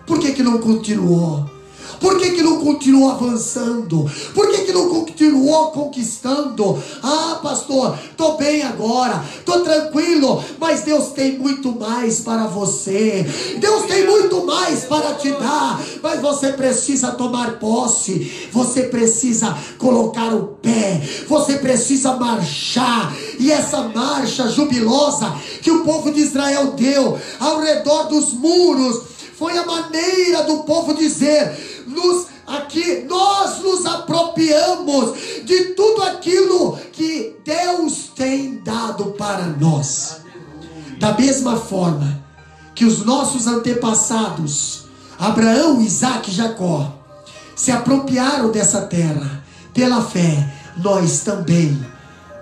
Por que não continuou? Por que não continuou avançando? Por que não continuou conquistando? Ah, pastor, estou bem agora, estou tranquilo, mas Deus tem muito mais para você. Deus tem muito mais para te dar, mas você precisa tomar posse, você precisa colocar o pé, você precisa marchar. E essa marcha jubilosa que o povo de Israel deu ao redor dos muros foi a maneira do povo dizer: nós nos apropriamos de tudo aquilo que Deus tem dado para nós. Da mesma forma que os nossos antepassados, Abraão, Isaque e Jacó, se apropriaram dessa terra pela fé, nós também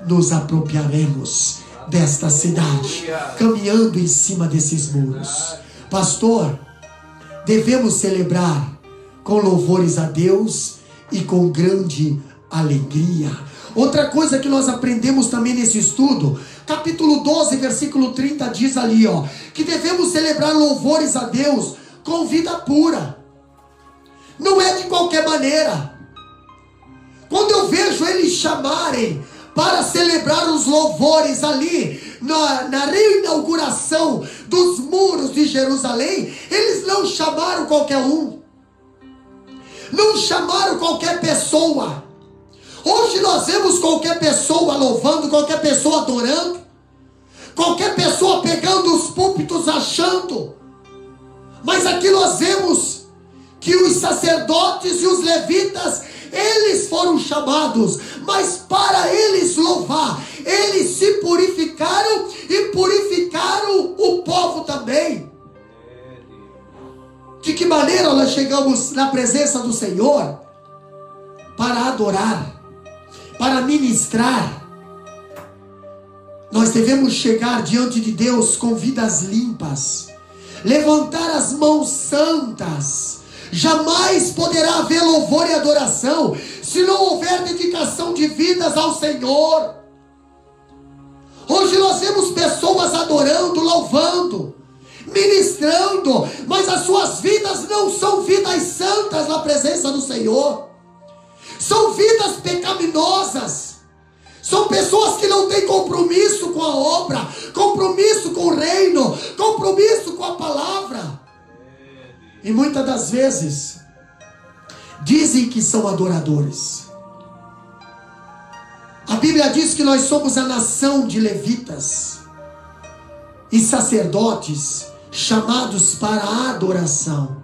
nos apropriaremos desta cidade, caminhando em cima desses muros. Pastor, devemos celebrar com louvores a Deus e com grande alegria. Outra coisa que nós aprendemos também nesse estudo, capítulo 12, versículo 30, diz ali, que devemos celebrar louvores a Deus com vida pura. Não é de qualquer maneira. Quando eu vejo eles chamarem para celebrar os louvores ali na reinauguração dos muros de Jerusalém, eles não chamaram qualquer um, não chamaram qualquer pessoa. Hoje nós vemos qualquer pessoa louvando, qualquer pessoa adorando, qualquer pessoa pegando os púlpitos achando. Mas aqui nós vemos que os sacerdotes e os levitas, eles foram chamados, mas para eles louvar, eles se purificaram e purificaram o povo também. De que maneira nós chegamos na presença do Senhor? Para adorar, para ministrar. Nós devemos chegar diante de Deus com vidas limpas, levantar as mãos santas. Jamais poderá haver louvor e adoração se não houver dedicação de vidas ao Senhor. Hoje nós vemos pessoas adorando, louvando, ministrando, mas as suas vidas não são vidas santas na presença do Senhor. São vidas pecaminosas. São pessoas que não têm compromisso com a obra, compromisso com o reino, compromisso com a palavra. E muitas das vezes dizem que são adoradores. A Bíblia diz que nós somos a nação de levitas e sacerdotes chamados para a adoração.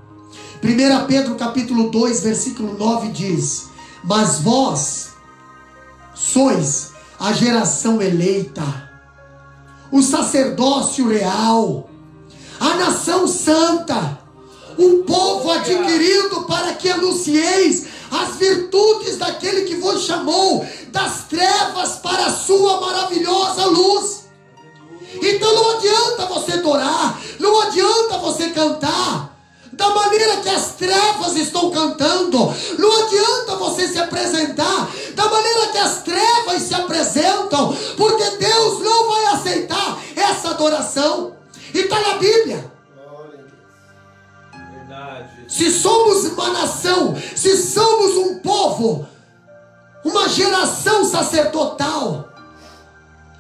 1 Pedro capítulo 2, versículo 9 diz: mas vós sois a geração eleita, o sacerdócio real, a nação santa, um povo adquirido para que anuncieis as virtudes daquele que vos chamou das trevas para a sua maravilhosa luz. Então não adianta você adorar, não adianta você cantar da maneira que as trevas estão cantando, não adianta você se apresentar da maneira que as trevas se apresentam, porque Deus não vai aceitar essa adoração. E está na Bíblia. Se somos uma nação, se somos um povo, uma geração sacerdotal,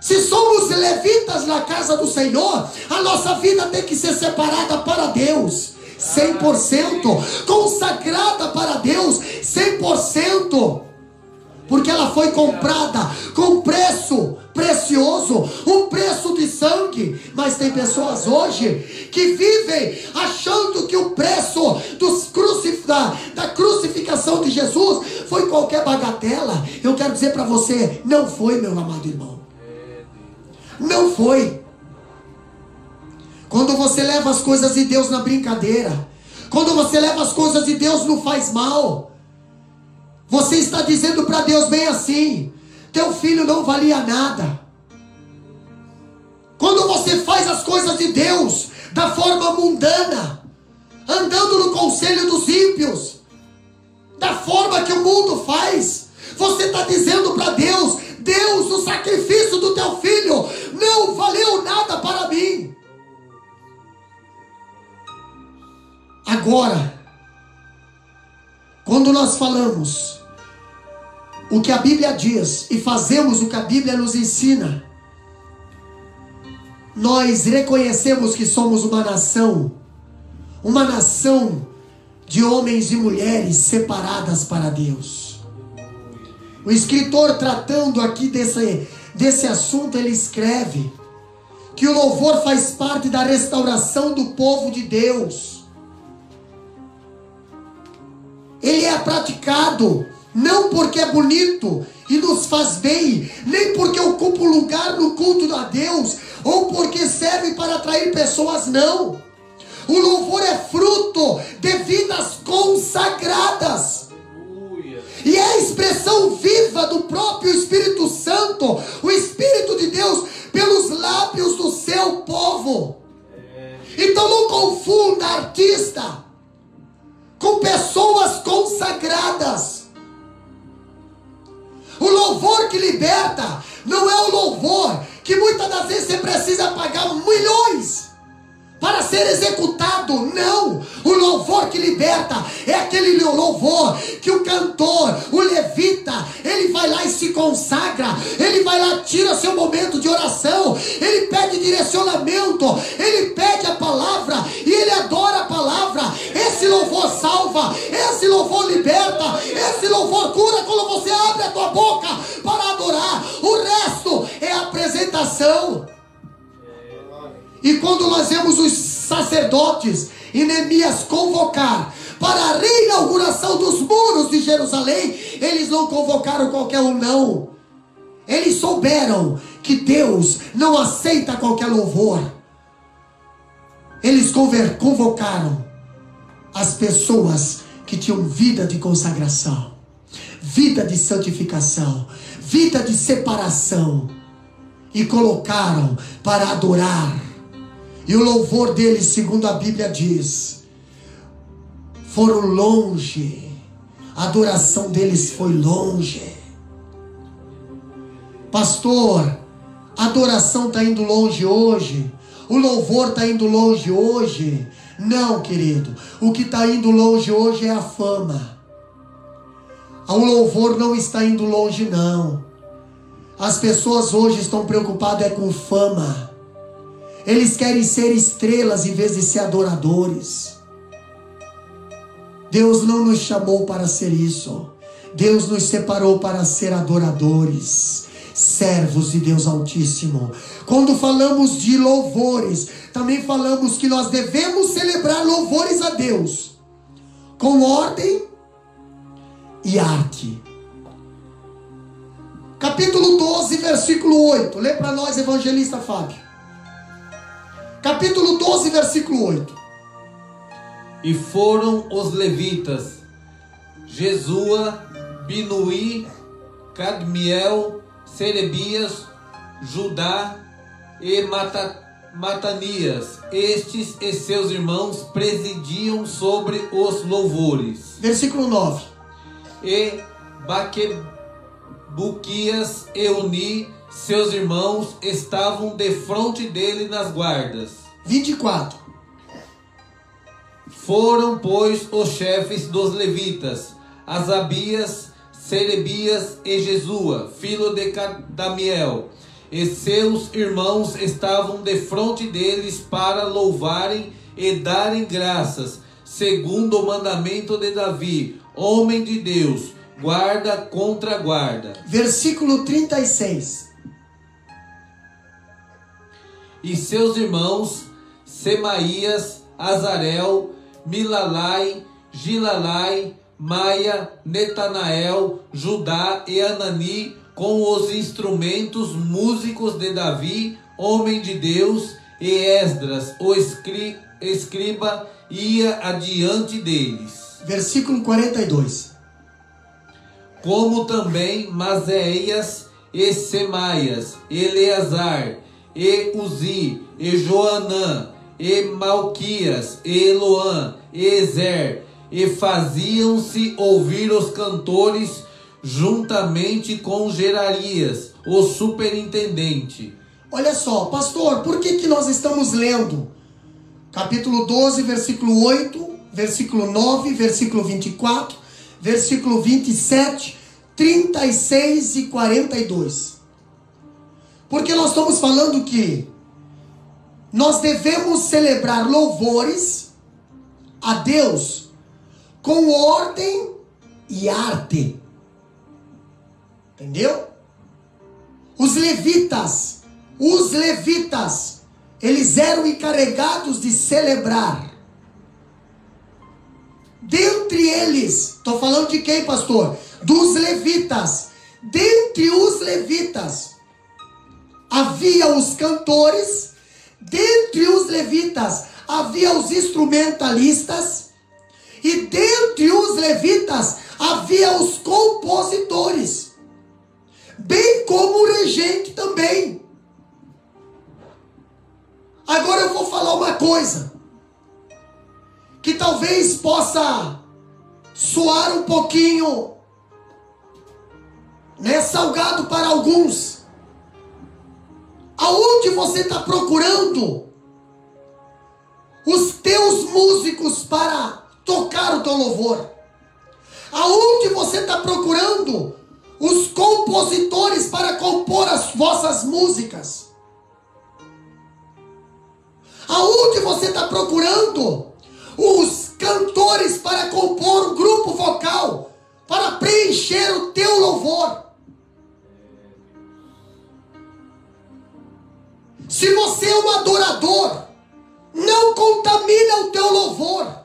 se somos levitas na casa do Senhor, a nossa vida tem que ser separada para Deus, 100%, consagrada para Deus, 100%, porque ela foi comprada com preço precioso, um preço de sangue. Mas tem pessoas hoje que vivem achando que o preço da crucificação de Jesus foi qualquer bagatela. Eu quero dizer para você, não foi, meu amado irmão, não foi. Quando você leva as coisas de Deus na brincadeira, quando você leva as coisas de Deus no faz mal, você está dizendo para Deus bem assim: teu filho não valia nada. Quando você faz as coisas de Deus da forma mundana, andando no conselho dos ímpios, da forma que o mundo faz. Você está dizendo para Deus: Deus, o sacrifício do teu filho não valeu nada para mim. Agora, quando nós falamos o que a Bíblia diz e fazemos o que a Bíblia nos ensina, nós reconhecemos que somos uma nação de homens e mulheres separadas para Deus. O escritor, tratando aqui desse assunto, ele escreve que o louvor faz parte da restauração do povo de Deus. Ele é praticado não porque é bonito e nos faz bem, nem porque ocupa um lugar no culto a Deus, ou porque serve para atrair pessoas, não. O louvor é fruto de vidas consagradas. E é a expressão viva do próprio Espírito Santo, o Espírito de Deus, pelos lábios do seu povo. Então não confunda artista com pessoas consagradas. O louvor que liberta não é o louvor que muitas das vezes você precisa pagar milhões para ser executado. Não, o louvor que liberta é aquele louvor que o cantor, o levita, ele vai lá e se consagra, ele vai lá, tira seu momento de oração, ele pede direcionamento, ele pede a palavra e ele adora a palavra. Esse louvor salva, esse louvor liberta, esse louvor cura quando você abre a tua boca para adorar. O resto é apresentação. E quando nós vemos os sacerdotes e Neemias convocar para a reinauguração dos muros de Jerusalém, eles não convocaram qualquer um, não. Eles souberam que Deus não aceita qualquer louvor. Eles convocaram as pessoas que tinham vida de consagração, vida de santificação, vida de separação, e colocaram para adorar. E o louvor deles, segundo a Bíblia diz, foram longe. A adoração deles foi longe. Pastor, a adoração está indo longe hoje? O louvor está indo longe hoje? Não, querido. O que está indo longe hoje é a fama. O louvor não está indo longe, não. As pessoas hoje estão preocupadas com fama. Eles querem ser estrelas em vez de ser adoradores. Deus não nos chamou para ser isso. Deus nos separou para ser adoradores, servos de Deus Altíssimo. Quando falamos de louvores, também falamos que nós devemos celebrar louvores a Deus com ordem e arte. Capítulo 12, versículo 8. Lê para nós, evangelista Fábio. Capítulo 12, versículo 8. E foram os levitas Jesua, Binuí, Cadmiel, Serebias, Judá e Matanias. Estes e seus irmãos presidiam sobre os louvores. Versículo 9. E Baquebuquias e Uni, seus irmãos, estavam defronte dele nas guardas. 24. Foram, pois, os chefes dos levitas, Asabias, Serebias e Jesua, filho de Cadmiel, e seus irmãos estavam defronte deles para louvarem e darem graças, segundo o mandamento de Davi, homem de Deus, guarda contra guarda. Versículo 36. E seus irmãos, Semaías, Azarel, Milalai, Gilalai, Maia, Netanael, Judá e Anani, com os instrumentos músicos de Davi, homem de Deus, e Esdras, o escriba, ia adiante deles. Versículo 42. Como também Maséias e Semaias, Eleazar, e Uzi, e Joanã, e Malquias, e Eloã, e Ezer, e faziam-se ouvir os cantores juntamente com Gerarias, o superintendente. Olha só, pastor, por que nós estamos lendo capítulo 12, versículo 8, versículo 9, versículo 24, versículo 27, 36 e 42? Porque nós estamos falando que nós devemos celebrar louvores a Deus com ordem e arte. Entendeu? Os levitas, eles eram encarregados de celebrar. Dentre eles, estou falando de quem, pastor? Dos levitas. Dentre os levitas, havia os cantores. Dentre os levitas, havia os instrumentalistas. E dentre os levitas, havia os compositores. Bem como o regente também. Agora eu vou falar uma coisa que talvez possa soar um pouquinho, né, salgado para alguns. Aonde você está procurando os teus músicos para tocar o teu louvor? Aonde você está procurando os compositores para compor as vossas músicas? Aonde você está procurando os cantores para compor um grupo vocal, para preencher o teu louvor? Se você é um adorador, não contamina o teu louvor.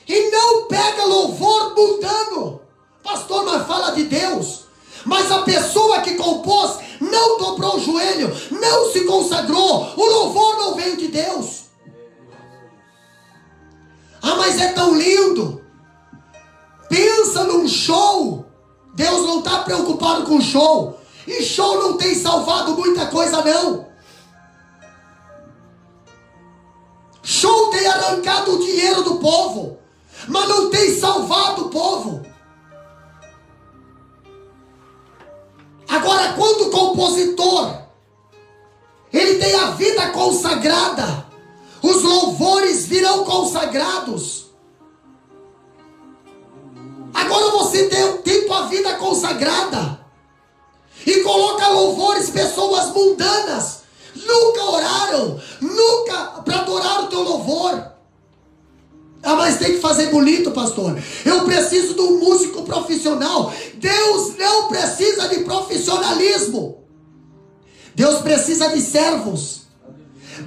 E não pega louvor mundano. Pastor, mas fala de Deus. Mas a pessoa que compôs não dobrou o joelho, não se consagrou. O louvor não veio de Deus. Ah, mas é tão lindo. Pensa num show. Deus não está preocupado com show. E show não tem salvado muita coisa, não. Show tem arrancado o dinheiro do povo, mas não tem salvado o povo. Agora, quando o compositor ele tem a vida consagrada, os louvores virão consagrados. Agora você tem tua vida consagrada e coloca louvores, pessoas mundanas, nunca oraram, nunca para adorar o teu louvor. Ah, mas tem que fazer bonito, pastor. Eu preciso de um músico profissional. Deus não precisa de profissionalismo. Deus precisa de servos.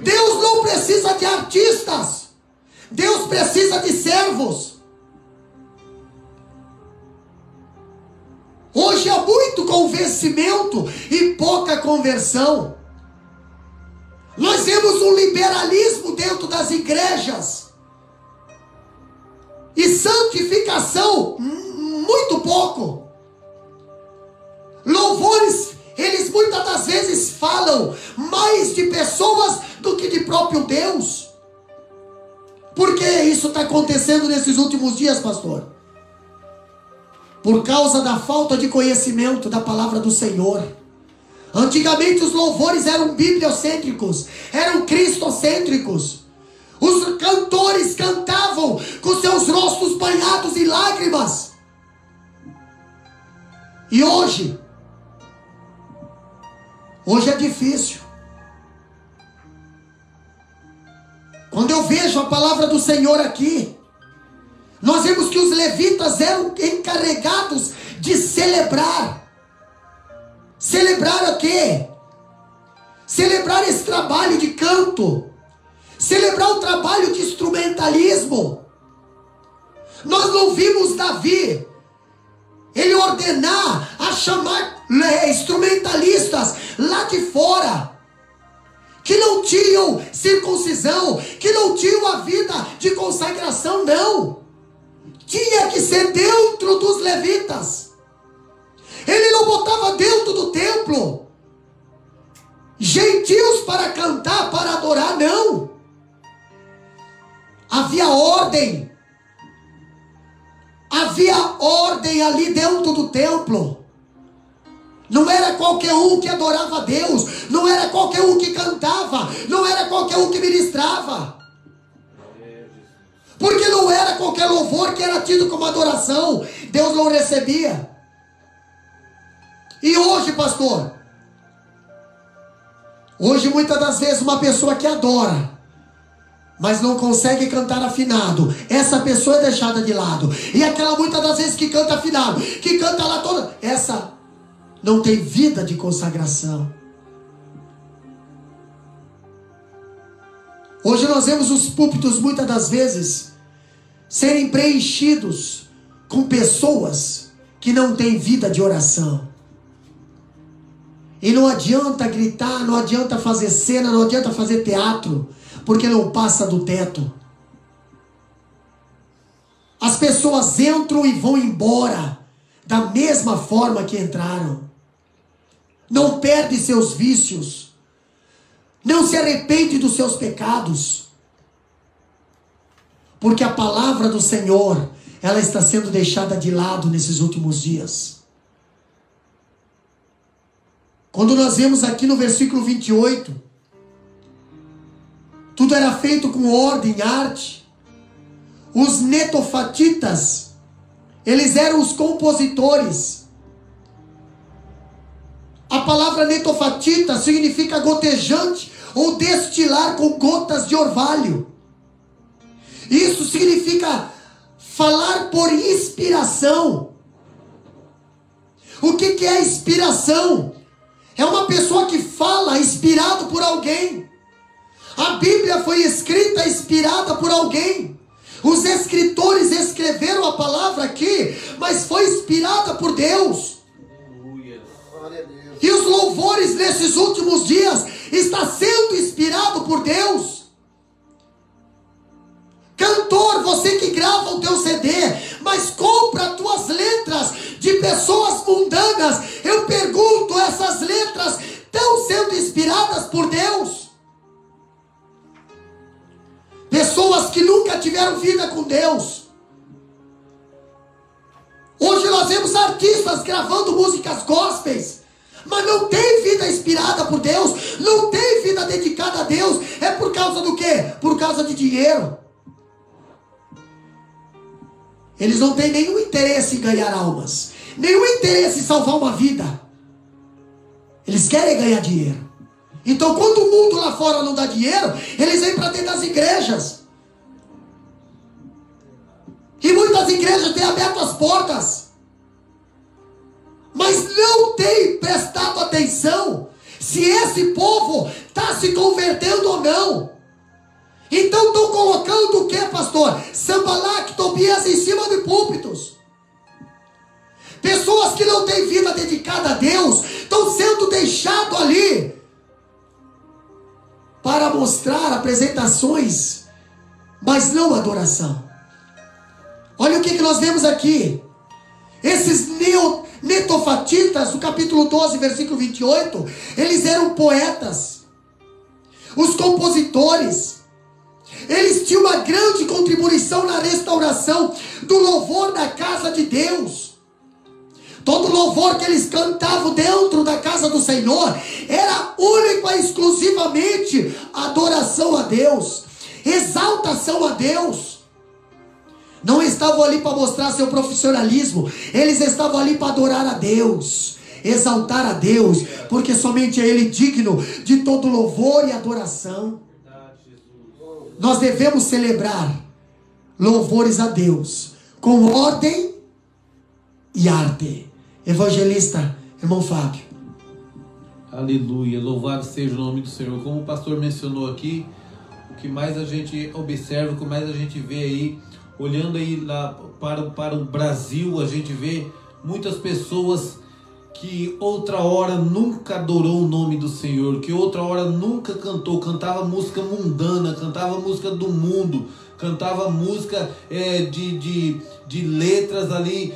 Deus não precisa de artistas. Deus precisa de servos. Hoje há muito convencimento e pouca conversão. Nós vemos um liberalismo dentro das igrejas. E santificação, muito pouco. Louvores, eles muitas das vezes falam mais de pessoas do que de próprio Deus. Por que isso está acontecendo nesses últimos dias, pastor? Por causa da falta de conhecimento da palavra do Senhor. Antigamente os louvores eram bibliocêntricos, eram cristocêntricos. Os cantores cantavam com seus rostos banhados em lágrimas. E hoje é difícil. Quando eu vejo a palavra do Senhor aqui, nós vemos que os levitas eram encarregados de celebrar. Celebrar o quê? Celebrar esse trabalho de canto. Celebrar o trabalho de instrumentalismo. Nós não vimos Davi ele ordenar a chamar instrumentalistas lá de fora, que não tinham circuncisão, que não tinham a vida de consagração, não. Tinha que ser dentro dos levitas. Ele não botava dentro do templo gentios para cantar, para adorar, não. Havia ordem. Havia ordem ali dentro do templo. Não era qualquer um que adorava a Deus. Não era qualquer um que cantava. Não era qualquer um que ministrava. Porque não era qualquer louvor que era tido como adoração. Deus não recebia. E hoje, pastor? Hoje muitas das vezes uma pessoa que adora, mas não consegue cantar afinado, essa pessoa é deixada de lado. E aquela muitas das vezes que canta afinado, que canta lá toda, essa não tem vida de consagração. Hoje nós vemos os púlpitos muitas das vezes serem preenchidos com pessoas que não têm vida de oração. E não adianta gritar, não adianta fazer cena, não adianta fazer teatro, porque não passa do teto. As pessoas entram e vão embora da mesma forma que entraram. Não perde seus vícios. Não se arrepende dos seus pecados. Porque a palavra do Senhor, ela está sendo deixada de lado nesses últimos dias. Quando nós vemos aqui no versículo 28, tudo era feito com ordem, arte. Os netofatitas, eles eram os compositores. A palavra netofatita significa gotejante ou destilar com gotas de orvalho. Isso significa falar por inspiração. O que é inspiração? É uma pessoa que fala inspirado por alguém. A Bíblia foi escrita inspirada por alguém. Os escritores escreveram a palavra aqui, mas foi inspirada por Deus. E os louvores nesses últimos dias está sendo inspirado por Deus. Cantor, você que grava o teu CD, mas compra as tuas letras de pessoas mundanas. Eu pergunto, essas letras estão sendo inspiradas por Deus? Pessoas que nunca tiveram vida com Deus. Hoje nós vemos artistas gravando músicas gospels, mas não tem vida inspirada por Deus, não tem vida dedicada a Deus. É por causa do quê? Por causa de dinheiro. Eles não têm nenhum interesse em ganhar almas, nenhum interesse em salvar uma vida. Eles querem ganhar dinheiro. Então quando o mundo lá fora não dá dinheiro, eles vêm para dentro das igrejas. E muitas igrejas têm aberto as portas, mas não têm prestado atenção se esse povo está se convertendo ou não. Então estão colocando o que, pastor? Sambalate, Tobias em cima de púlpitos. Pessoas que não têm vida dedicada a Deus estão sendo deixados ali para mostrar apresentações, mas não adoração. Olha o que nós vemos aqui. Esses netofatitas, no capítulo 12, versículo 28, eles eram poetas, os compositores. Eles tinham uma grande contribuição na restauração do louvor da casa de Deus. Todo louvor que eles cantavam dentro da casa do Senhor era única e exclusivamente adoração a Deus, exaltação a Deus. Não estavam ali para mostrar seu profissionalismo, eles estavam ali para adorar a Deus, exaltar a Deus, porque somente é Ele digno de todo louvor e adoração. Nós devemos celebrar louvores a Deus com ordem e arte. Evangelista, irmão Fábio. Aleluia, louvado seja o nome do Senhor. Como o pastor mencionou aqui, o que mais a gente observa, o que mais a gente vê aí, olhando aí lá para o Brasil, a gente vê muitas pessoas que outra hora nunca adorou o nome do Senhor, que outra hora nunca cantou, cantava música mundana, cantava música do mundo, cantava música de letras ali,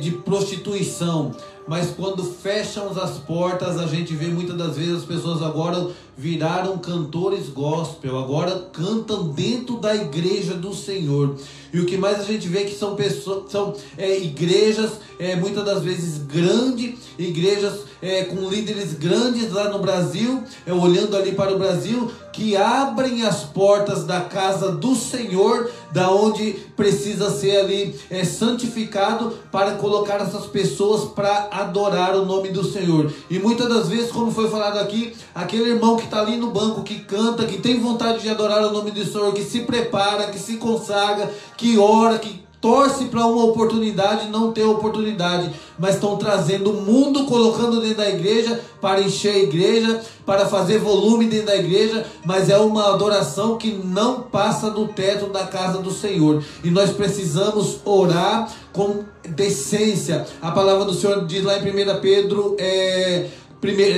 de prostituição. Mas quando fecham as portas, a gente vê muitas das vezes as pessoas agora viraram cantores gospel, agora cantam dentro da igreja do Senhor. E o que mais a gente vê que são pessoas, igrejas, muitas das vezes grandes, igrejas com líderes grandes lá no Brasil, olhando ali para o Brasil, que abrem as portas da casa do Senhor, da onde precisa ser ali santificado, para colocar essas pessoas para adorar o nome do Senhor. E muitas das vezes, como foi falado aqui, aquele irmão que está ali no banco, que canta, que tem vontade de adorar o nome do Senhor, que se prepara, que se consagra, que ora, que torce para uma oportunidade, não ter oportunidade, mas estão trazendo o mundo, colocando dentro da igreja, para encher a igreja, para fazer volume dentro da igreja, mas é uma adoração que não passa do teto da casa do Senhor. E nós precisamos orar com decência. A palavra do Senhor diz lá em 1 Pedro,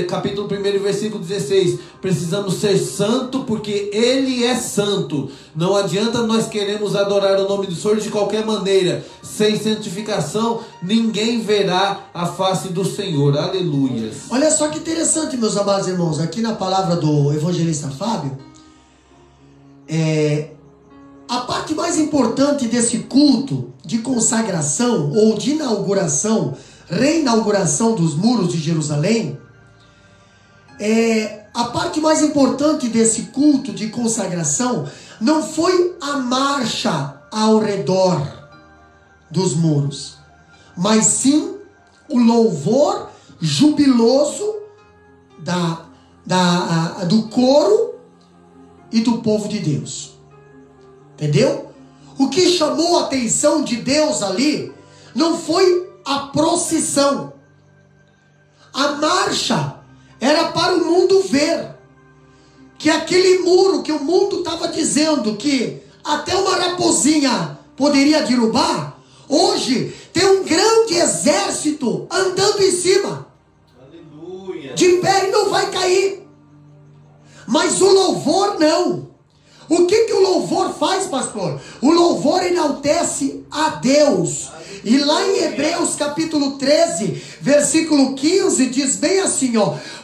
capítulo 1, versículo 16, precisamos ser santo porque Ele é santo. Não adianta nós queremos adorar o nome do Senhor de qualquer maneira. Sem santificação, ninguém verá a face do Senhor. Aleluia. Olha só que interessante, meus amados irmãos, aqui na palavra do evangelista Fábio, a parte mais importante desse culto de consagração ou de inauguração, reinauguração dos muros de Jerusalém, a parte mais importante desse culto de consagração não foi a marcha ao redor dos muros, mas sim o louvor jubiloso do coro e do povo de Deus. Entendeu? O que chamou a atenção de Deus ali não foi a procissão. A marcha era para o mundo ver que aquele muro que o mundo estava dizendo que até uma raposinha poderia derrubar, hoje tem um grande exército andando em cima. Aleluia. De pé e não vai cair. Mas o louvor não. O que o louvor faz, pastor? O louvor enaltece a Deus. E lá em Hebreus capítulo 13, versículo 15, diz bem assim,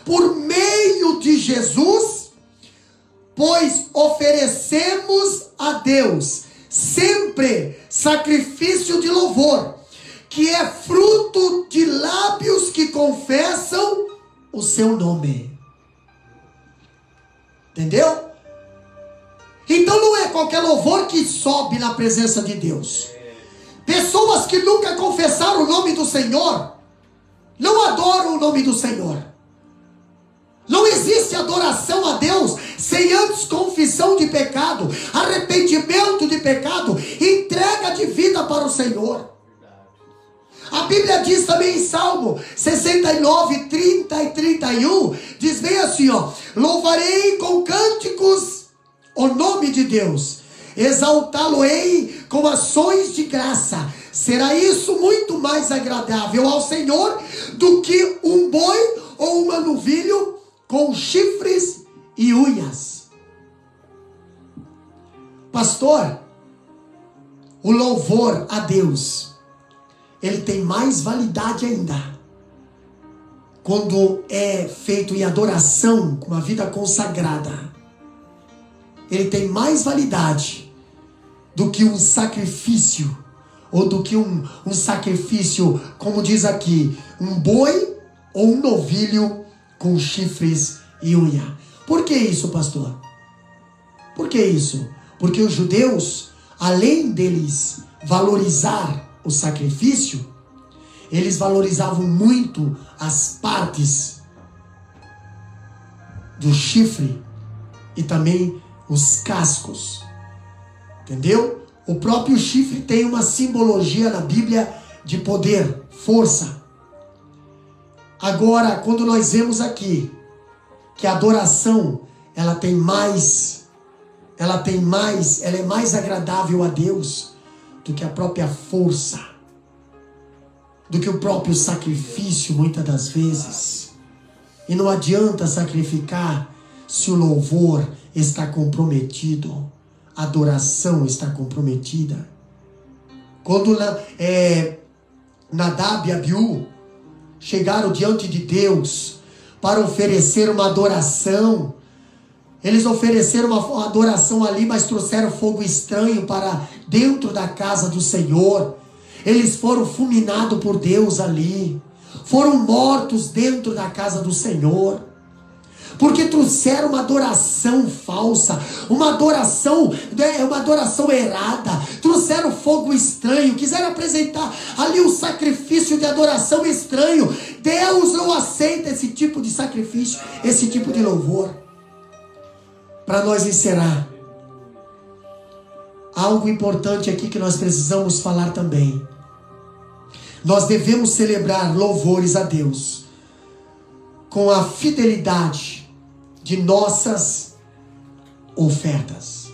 por meio de Jesus, pois oferecemos a Deus sempre sacrifício de louvor, que é fruto de lábios que confessam o seu nome. Entendeu? Então não é qualquer louvor que sobe na presença de Deus. Pessoas que nunca confessaram o nome do Senhor não adoram o nome do Senhor. Não existe adoração a Deus sem antes confissão de pecado, arrependimento de pecado, entrega de vida para o Senhor. A Bíblia diz também em Salmo 69, 30 e 31, diz bem assim, louvarei com cânticos o nome de Deus, exaltá-lo-ei com ações de graça. Será isso muito mais agradável ao Senhor do que um boi ou um novilho com chifres e unhas. Pastor, o louvor a Deus, ele tem mais validade ainda quando é feito em adoração, com uma vida consagrada. Ele tem mais validade do que um sacrifício, ou do que um sacrifício, como diz aqui, um boi ou um novilho com chifres e unha. Por que isso, pastor? Por que isso? Porque os judeus, além deles valorizar o sacrifício, eles valorizavam muito as partes do chifre e também os cascos. Entendeu? O próprio chifre tem uma simbologia na Bíblia de poder, força. Agora, quando nós vemos aqui que a adoração, ela é mais agradável a Deus do que a própria força, do que o próprio sacrifício, muitas das vezes. E não adianta sacrificar se o louvor está comprometido, a adoração está comprometida. Quando Nadab e Abiú chegaram diante de Deus para oferecer uma adoração, Eles ofereceram uma adoração ali, mas trouxeram fogo estranho para dentro da casa do Senhor. Eles foram fulminados por Deus ali. Foram mortos dentro da casa do Senhor. Porque trouxeram uma adoração falsa, uma adoração errada. Trouxeram fogo estranho, quiseram apresentar ali um sacrifício de adoração estranho. Deus não aceita esse tipo de sacrifício, esse tipo de louvor. Para nós encerrar, algo importante aqui que nós precisamos falar também. Nós devemos celebrar louvores a Deus com a fidelidade de nossas ofertas.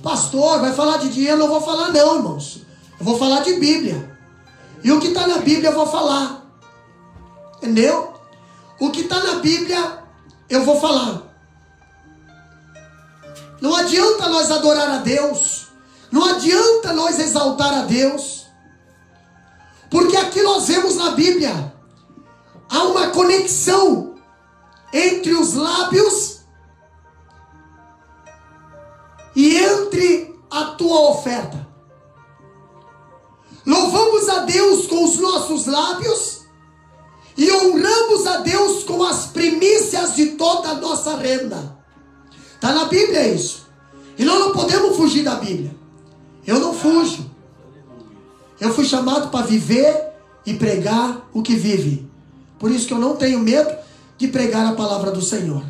Pastor, vai falar de dinheiro? Não vou falar não, irmãos. Eu vou falar de Bíblia. E o que está na Bíblia eu vou falar. Entendeu? O que está na Bíblia eu vou falar. Não adianta nós adorar a Deus. Não adianta nós exaltar a Deus. Porque aqui nós vemos na Bíblia, há uma conexão entre os lábios e entre a tua oferta. Louvamos a Deus com os nossos lábios e honramos a Deus com as primícias de toda a nossa renda. Está na Bíblia isso. E nós não podemos fugir da Bíblia. Eu não fujo. Eu fui chamado para viver e pregar o que vive. Por isso que eu não tenho medo de pregar a palavra do Senhor.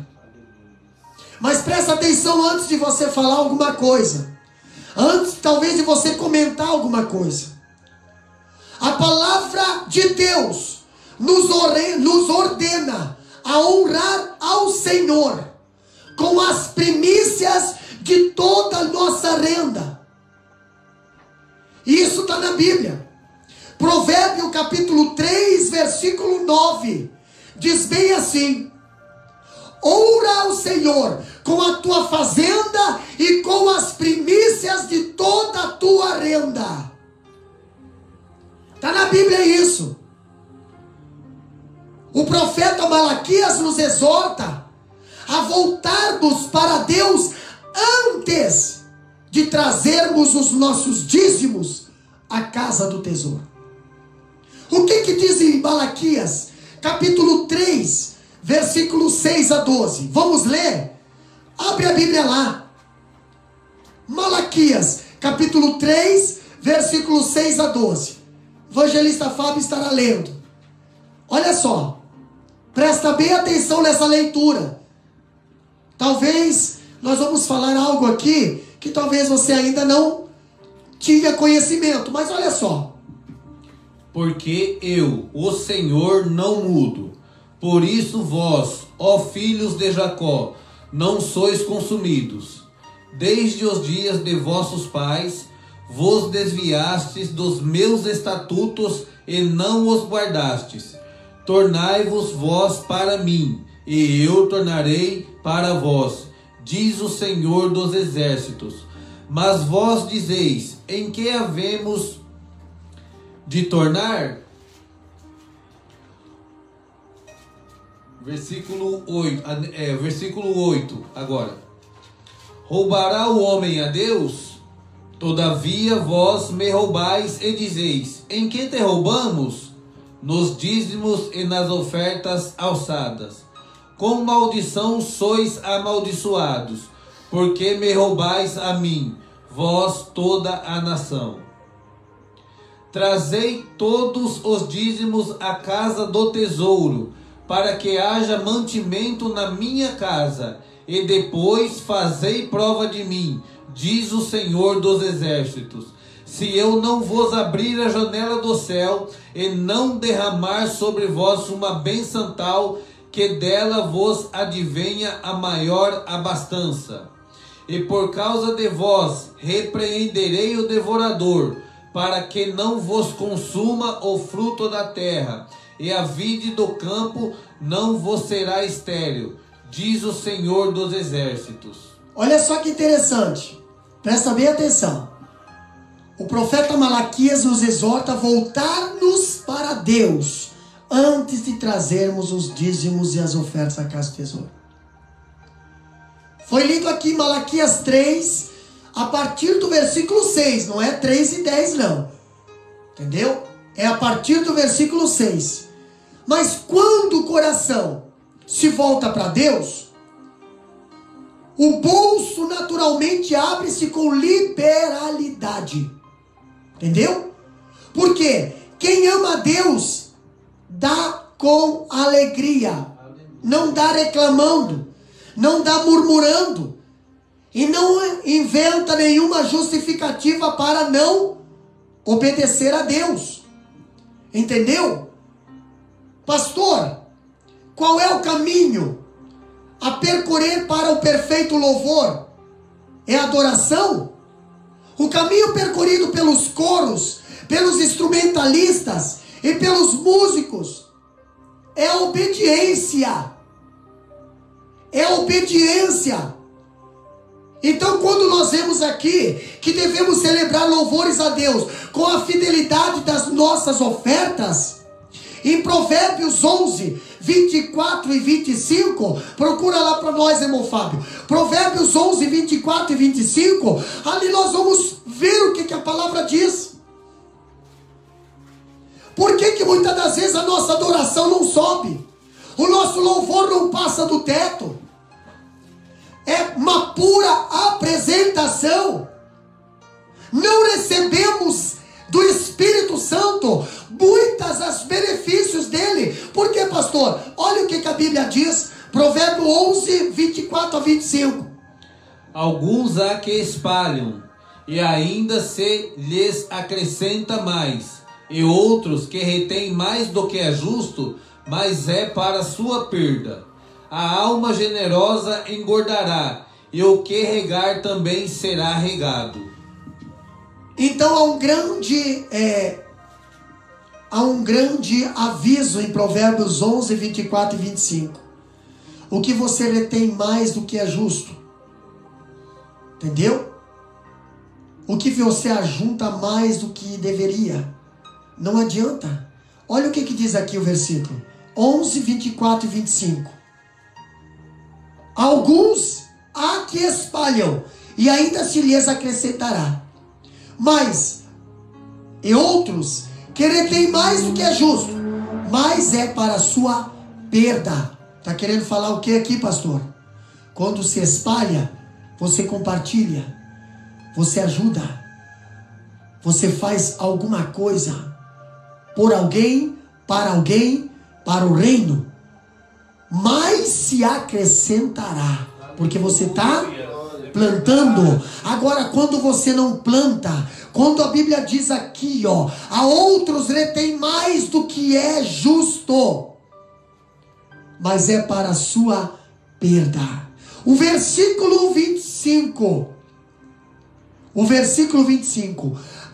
Mas presta atenção antes de você falar alguma coisa. Antes talvez de você comentar alguma coisa. A palavra de Deus nos ordena a honrar ao Senhor com as primícias de toda a nossa renda. Isso está na Bíblia. Provérbio capítulo 3, versículo 9. Diz bem assim: honra ao Senhor com a tua fazenda e com as primícias de toda a tua renda. Está na Bíblia isso. O profeta Malaquias nos exorta a voltarmos para Deus antes de trazermos os nossos dízimos à casa do tesouro. O que diz em Malaquias, capítulo 3, versículos 6 a 12? Vamos ler? Abre a Bíblia lá. Malaquias, capítulo 3, versículos 6 a 12. O evangelista Fábio estará lendo. Olha só. Presta bem atenção nessa leitura. Talvez nós vamos falar algo aqui que talvez você ainda não tinha conhecimento. Mas olha só. Porque eu, o Senhor, não mudo. Por isso vós, ó filhos de Jacó, não sois consumidos. Desde os dias de vossos pais, vos desviastes dos meus estatutos e não os guardastes. Tornai-vos vós para mim, e eu tornarei para vós, diz o Senhor dos exércitos. Mas vós dizeis, em que havemos de tornar? Versículo 8 agora. Roubará o homem a Deus? Todavia vós me roubais e dizeis, em que te roubamos? Nos dízimos e nas ofertas alçadas. Com maldição sois amaldiçoados, porque me roubais a mim, vós toda a nação. Trazei todos os dízimos à casa do tesouro, para que haja mantimento na minha casa, e depois fazei prova de mim, diz o Senhor dos exércitos. Se eu não vos abrir a janela do céu, e não derramar sobre vós uma bênção tal, que dela vos advenha a maior abastança. E por causa de vós repreenderei o devorador, para que não vos consuma o fruto da terra, e a vide do campo não vos será estéril, diz o Senhor dos exércitos. Olha só que interessante, presta bem atenção. O profeta Malaquias nos exorta a voltar-nos para Deus antes de trazermos os dízimos e as ofertas à casa do tesouro. Foi lido aqui em Malaquias 3, a partir do versículo 6. Não é 3 e 10 não. Entendeu? É a partir do versículo 6. Mas quando o coração se volta para Deus, o bolso naturalmente abre-se com liberalidade. Entendeu? Porque quem ama a Deus dá com alegria. Não dá reclamando, não dá murmurando, e não inventa nenhuma justificativa para não obedecer a Deus. Entendeu? Pastor, qual é o caminho a percorrer para o perfeito louvor? É a adoração? O caminho percorrido pelos coros, pelos instrumentalistas e pelos músicos é a obediência. É a obediência. Então, quando nós vemos aqui que devemos celebrar louvores a Deus com a fidelidade das nossas ofertas, em Provérbios 11, 24 e 25, procura lá para nós, irmão Fábio. Provérbios 11, 24 e 25, ali nós vamos ver o que a palavra diz. Por que muitas das vezes a nossa adoração não sobe? O nosso louvor não passa do teto. É uma pura apresentação. Não recebemos do Espírito Santo muitas os benefícios dele. Por que, pastor? Olha o que a Bíblia diz. Provérbio 11, 24 a 25. Alguns há que espalham, e ainda se lhes acrescenta mais, e outros que retêm mais do que é justo, mas é para sua perda. A alma generosa engordará, e o que regar também será regado. Então há um grande aviso em Provérbios 11, 24 e 25. O que você retém mais do que é justo. Entendeu? O que você ajunta mais do que deveria. Não adianta. Olha o que diz aqui o versículo 11, 24 e 25. Alguns há que espalham, e ainda se lhes acrescentará. Mas, e outros que retêm mais do que é justo, mas é para a sua perda. Está querendo falar o que aqui, pastor? Quando se espalha, você compartilha, você ajuda, você faz alguma coisa por alguém, para o reino, mas se acrescentará, porque você está plantando. Agora, quando você não planta, quando a Bíblia diz aqui, ó, a outros retém mais do que é justo, mas é para a sua perda. O versículo 25,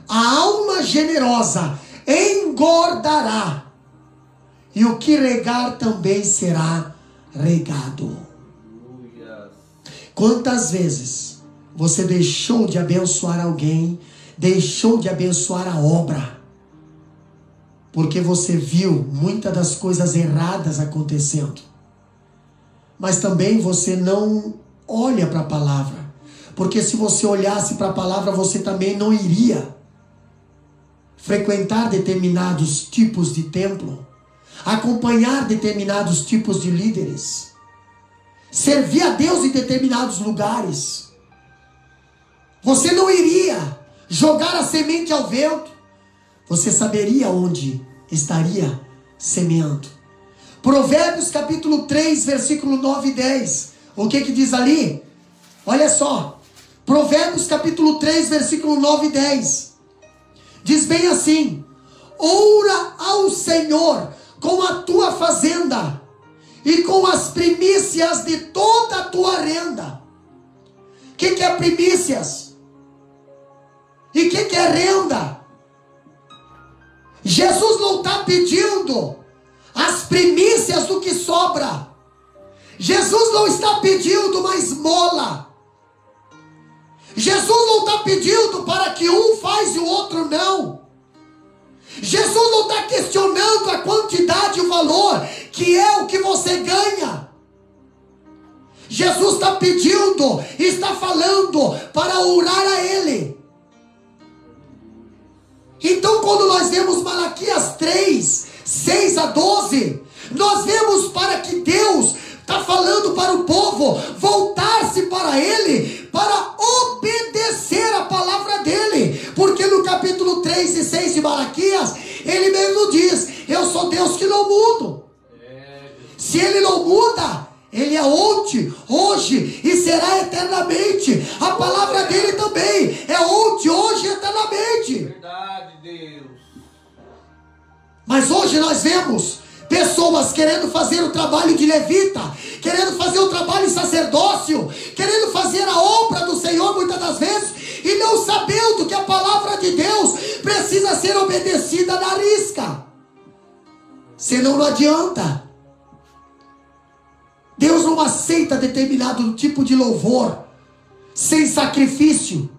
a alma generosa engordará, e o que regar também será regado. Quantas vezes você deixou de abençoar alguém, deixou de abençoar a obra, porque você viu muitas das coisas erradas acontecendo, mas também você não olha para a palavra, porque se você olhasse para a palavra, você também não iria frequentar determinados tipos de templo, acompanhar determinados tipos de líderes, servir a Deus em determinados lugares. Você não iria jogar a semente ao vento, você saberia onde estaria semeando. Provérbios capítulo 3, versículo 9 e 10. O que diz ali? Olha só. Provérbios capítulo 3, versículo 9 e 10. Diz bem assim: ora ao Senhor com a tua fazenda e com as primícias de toda a tua renda. O que é primícias? E o que é renda? Jesus não está pedindo as primícias do que sobra. Jesus não está pedindo uma esmola. Jesus não está pedindo para que um faz e o outro não. Jesus não está questionando a quantidade e o valor, que é o que você ganha. Jesus está pedindo, está falando para orar a Ele. Então, quando nós vemos Malaquias 3, 6 a 12, nós vemos para que Deus está falando para o povo voltar-se para Ele, para obedecer a palavra dEle. Porque no capítulo 3 e 6 de Malaquias, Ele mesmo diz: eu sou Deus que não mudo. Se Ele não muda, Ele é ontem, hoje e será eternamente. A palavra dEle também é ontem, hoje e eternamente. Verdade, Deus. Mas hoje nós vemos pessoas querendo fazer o trabalho de levita, querendo fazer o trabalho de sacerdócio, querendo fazer a obra do Senhor muitas das vezes, e não sabendo que a palavra de Deus precisa ser obedecida na risca. Senão não adianta. Deus não aceita determinado tipo de louvor sem sacrifício.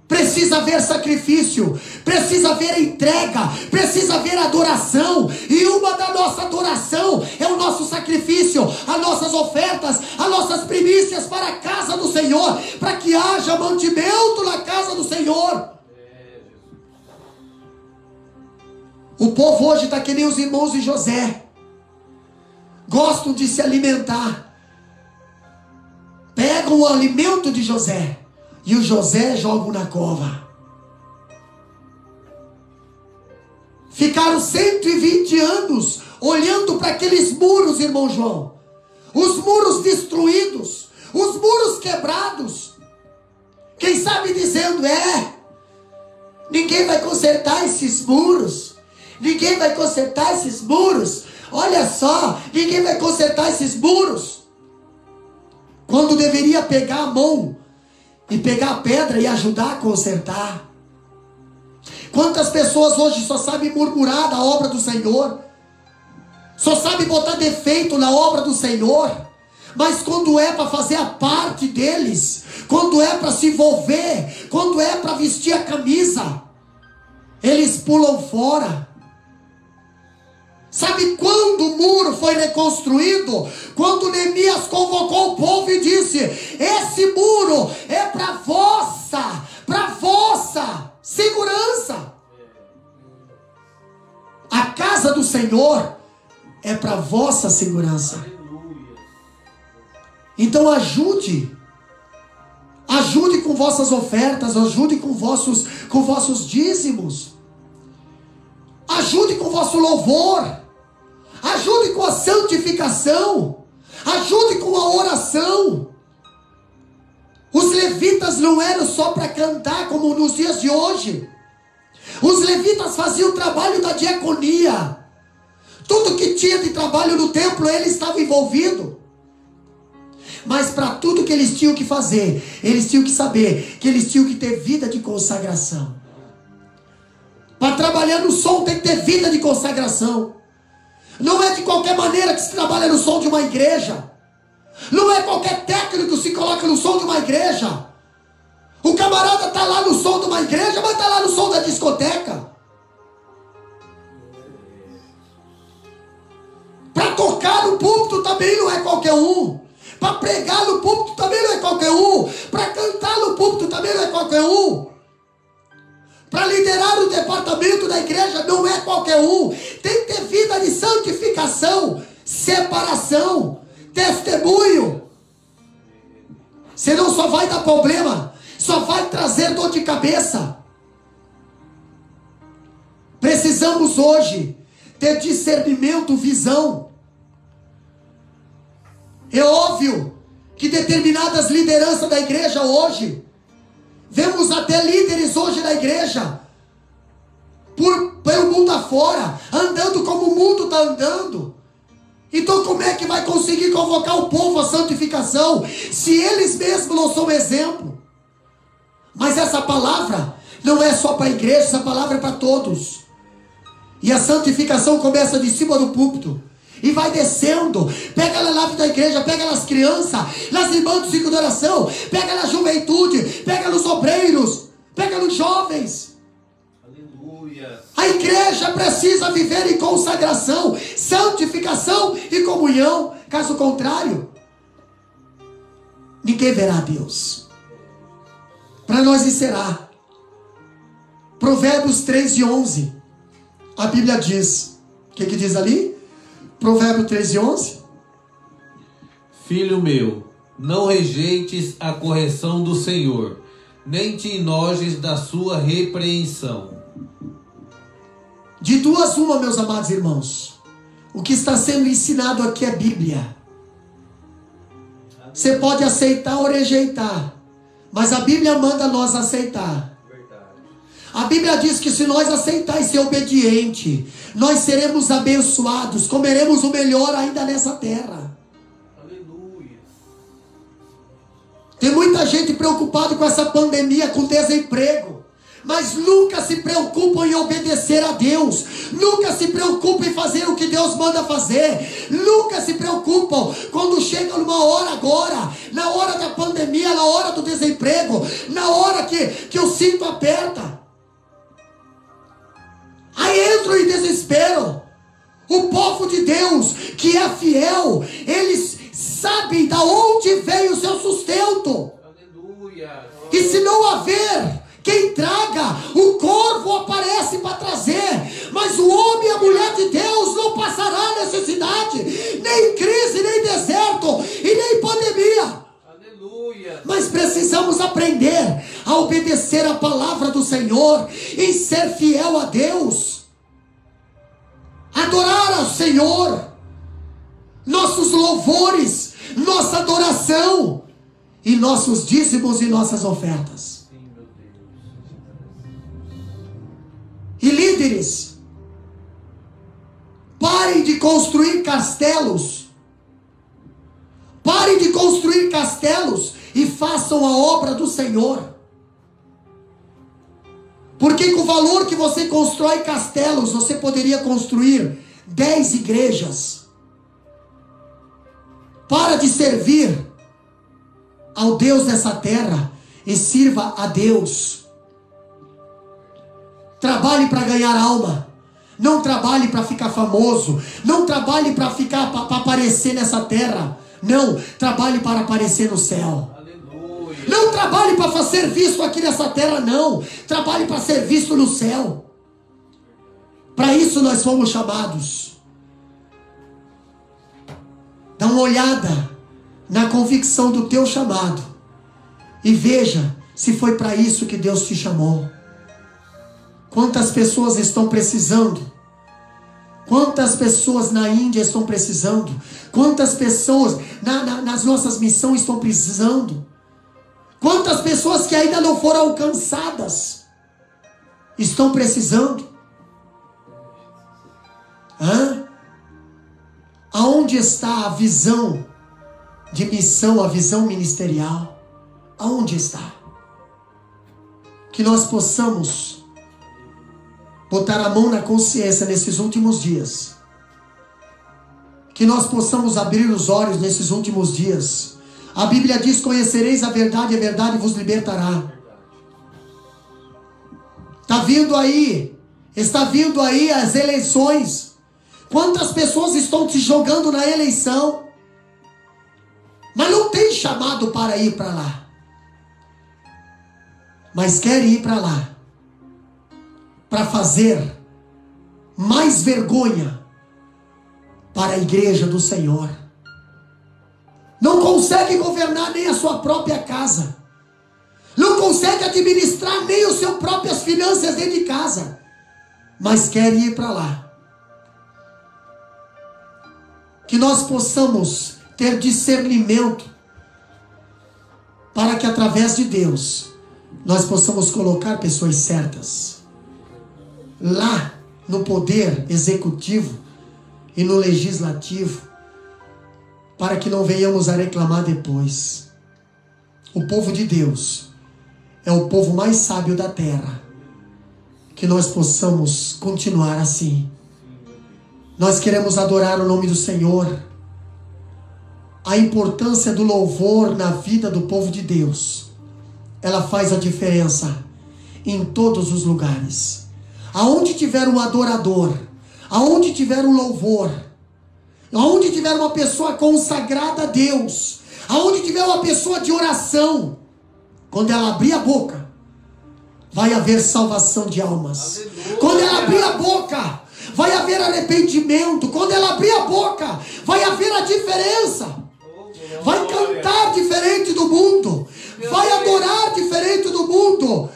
Precisa haver sacrifício, precisa haver entrega, precisa haver adoração. E uma da nossa adoração é o nosso sacrifício, as nossas ofertas, as nossas primícias para a casa do Senhor, para que haja mantimento na casa do Senhor. O povo hoje está que nem os irmãos de José, gostam de se alimentar, pegam o alimento de José e o José jogam na cova. Ficaram 120 anos olhando para aqueles muros, irmão João. Os muros destruídos, os muros quebrados. Quem sabe dizendo: ninguém vai consertar esses muros. Ninguém vai consertar esses muros. Olha só, ninguém vai consertar esses muros. Quando deveria pegar a mão e pegar a pedra e ajudar a consertar. Quantas pessoas hoje só sabem murmurar da obra do Senhor, só sabem botar defeito na obra do Senhor, mas quando é para fazer a parte deles, quando é para se envolver, quando é para vestir a camisa, eles pulam fora. Sabe quando o muro foi reconstruído? Quando Neemias convocou o povo e disse: esse muro é para vossa segurança. A casa do Senhor é para vossa segurança. Então ajude com vossas ofertas, ajude com vossos dízimos, ajude com vosso louvor, ajude com a santificação, ajude com a oração. Os levitas não eram só para cantar como nos dias de hoje. Os levitas faziam o trabalho da diaconia. Tudo que tinha de trabalho no templo, eles estavam envolvidos. Mas para tudo que eles tinham que fazer, eles tinham que saber que eles tinham que ter vida de consagração. Para trabalhar no som tem que ter vida de consagração. Não é de qualquer maneira que se trabalha no som de uma igreja. Não é qualquer técnico que se coloca no som de uma igreja. O camarada está lá no som de uma igreja, mas está lá no som da discoteca. Para tocar no púlpito também não é qualquer um. Para pregar no púlpito também não é qualquer um. Para cantar no púlpito também não é qualquer um. Para liderar o departamento da igreja não é qualquer um. Tem que ter vida de santificação, separação, testemunho. Senão só vai dar problema, só vai trazer dor de cabeça. Precisamos hoje ter discernimento, visão. É óbvio que determinadas lideranças da igreja hoje, vemos até líderes hoje da igreja, pelo mundo afora, andando como o mundo está andando. Então como é que vai conseguir convocar o povo à santificação, se eles mesmos não são exemplo? Mas essa palavra não é só para a igreja, essa palavra é para todos. E a santificação começa de cima do púlpito e vai descendo. Pega ela lá da igreja, pega nas crianças, nas irmãs do ciclo de oração, pega na juventude, pega nos obreiros, pega nos jovens. Aleluia. A igreja precisa viver em consagração, santificação e comunhão. Caso contrário, ninguém verá a Deus. Para nós será. Provérbios 3:11. A Bíblia diz. O que diz ali? Provérbios 3:11. Filho meu, não rejeites a correção do Senhor, nem te enojes da sua repreensão. De duas uma, meus amados irmãos. O que está sendo ensinado aqui é Bíblia. Você pode aceitar ou rejeitar, mas a Bíblia manda nós aceitar. A Bíblia diz que se nós aceitar e ser obediente, nós seremos abençoados, comeremos o melhor ainda nessa terra. Aleluia. Tem muita gente preocupada com essa pandemia, com desemprego, mas nunca se preocupam em obedecer a Deus, nunca se preocupam em fazer o que Deus manda fazer, nunca se preocupam quando chega numa hora agora, na hora da pandemia, na hora do desemprego, na hora que o cinto aperta. Aí entram em desespero. O povo de Deus, que é fiel, eles sabem de onde veio o seu sustento. Aleluia. E se não haver quem traga, o corvo aparece para trazer. Mas o homem e a mulher de Deus não passará necessidade, nem crise, nem deserto, e nem pandemia. Aleluia. Mas precisamos aprender a obedecer a palavra do Senhor e ser fiel a Deus. Adorar ao Senhor. Nossos louvores, nossa adoração e nossos dízimos e nossas ofertas. Sim, meu Deus. E líderes, parem de construir castelos. Parem de construir castelos e façam a obra do Senhor. Porque com o valor que você constrói castelos, você poderia construir 10 igrejas. Para de servir ao Deus dessa terra e sirva a Deus. Trabalhe para ganhar alma. Não trabalhe para ficar famoso. Não trabalhe para aparecer nessa terra. Não, trabalhe para aparecer no céu. Aleluia. Não trabalhe para ser visto aqui nessa terra, não. Trabalhe para ser visto no céu. Para isso nós fomos chamados. Dá uma olhada na convicção do teu chamado e veja se foi para isso que Deus te chamou. Quantas pessoas estão precisando? Quantas pessoas na Índia estão precisando? Quantas pessoas nas nossas missões estão precisando? Quantas pessoas que ainda não foram alcançadas estão precisando? Aonde está a visão de missão, a visão ministerial? Aonde está? Que nós possamos botar a mão na consciência nesses últimos dias. Que nós possamos abrir os olhos nesses últimos dias. A Bíblia diz: conhecereis a verdade e a verdade vos libertará. Está vindo aí as eleições. Quantas pessoas estão se jogando na eleição, mas não tem chamado para ir para lá, mas querem ir para lá para fazer mais vergonha para a igreja do Senhor. Não consegue governar nem a sua própria casa. Não consegue administrar nem as suas próprias finanças dentro de casa. Mas quer ir para lá. Que nós possamos ter discernimento para que através de Deus nós possamos colocar pessoas certas lá no poder executivo e no legislativo, para que não venhamos a reclamar depois. O povo de Deus é o povo mais sábio da terra. Que nós possamos continuar assim. Nós queremos adorar o nome do Senhor. A importância do louvor na vida do povo de Deus, ela faz a diferença em todos os lugares. Aonde tiver um adorador, aonde tiver um louvor, Aonde tiver uma pessoa consagrada a Deus, aonde tiver uma pessoa de oração, quando ela abrir a boca, vai haver salvação de almas. Aleluia. Quando ela abrir a boca, vai haver arrependimento. Quando ela abrir a boca, vai haver a diferença. Vai cantar diferente do mundo, vai adorar diferente do mundo,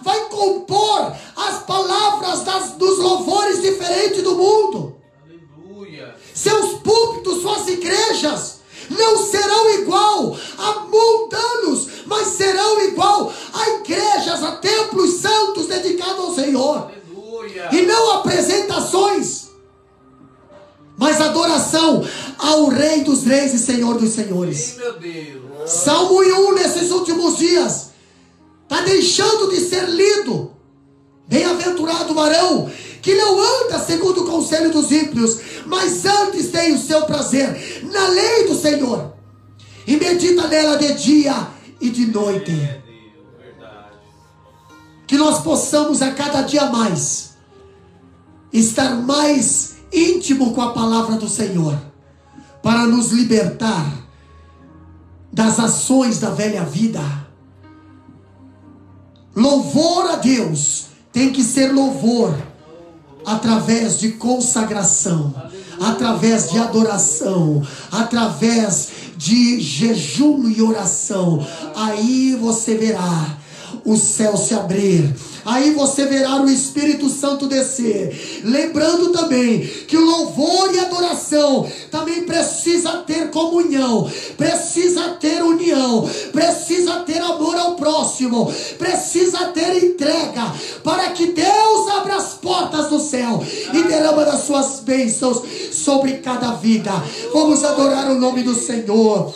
vai compor as palavras dos louvores diferente do mundo. Aleluia. Seus púlpitos, suas igrejas não serão igual a mundanos, mas serão igual a igrejas, a templos santos dedicados ao Senhor. Aleluia. E não apresentações, mas adoração ao Rei dos Reis e Senhor dos Senhores. Meu Deus. Salmo 1, nesses últimos dias, está deixando de ser lido. Bem-aventurado o varão que não anda segundo o conselho dos ímpios, mas antes tem o seu prazer na lei do Senhor, e medita nela de dia e de noite. Que nós possamos a cada dia mais estar mais íntimo com a palavra do Senhor, para nos libertar das ações da velha vida. Louvor a Deus tem que ser louvor através de consagração, através de adoração, através de jejum e oração. Aí você verá o céu se abrir, aí você verá o Espírito Santo descer. Lembrando também que o louvor e adoração também precisa ter comunhão, precisa ter união, precisa ter amor ao próximo, precisa ter entrega, para que Deus abra as portas do céu e derrama das suas bênçãos sobre cada vida. Vamos adorar o nome do Senhor.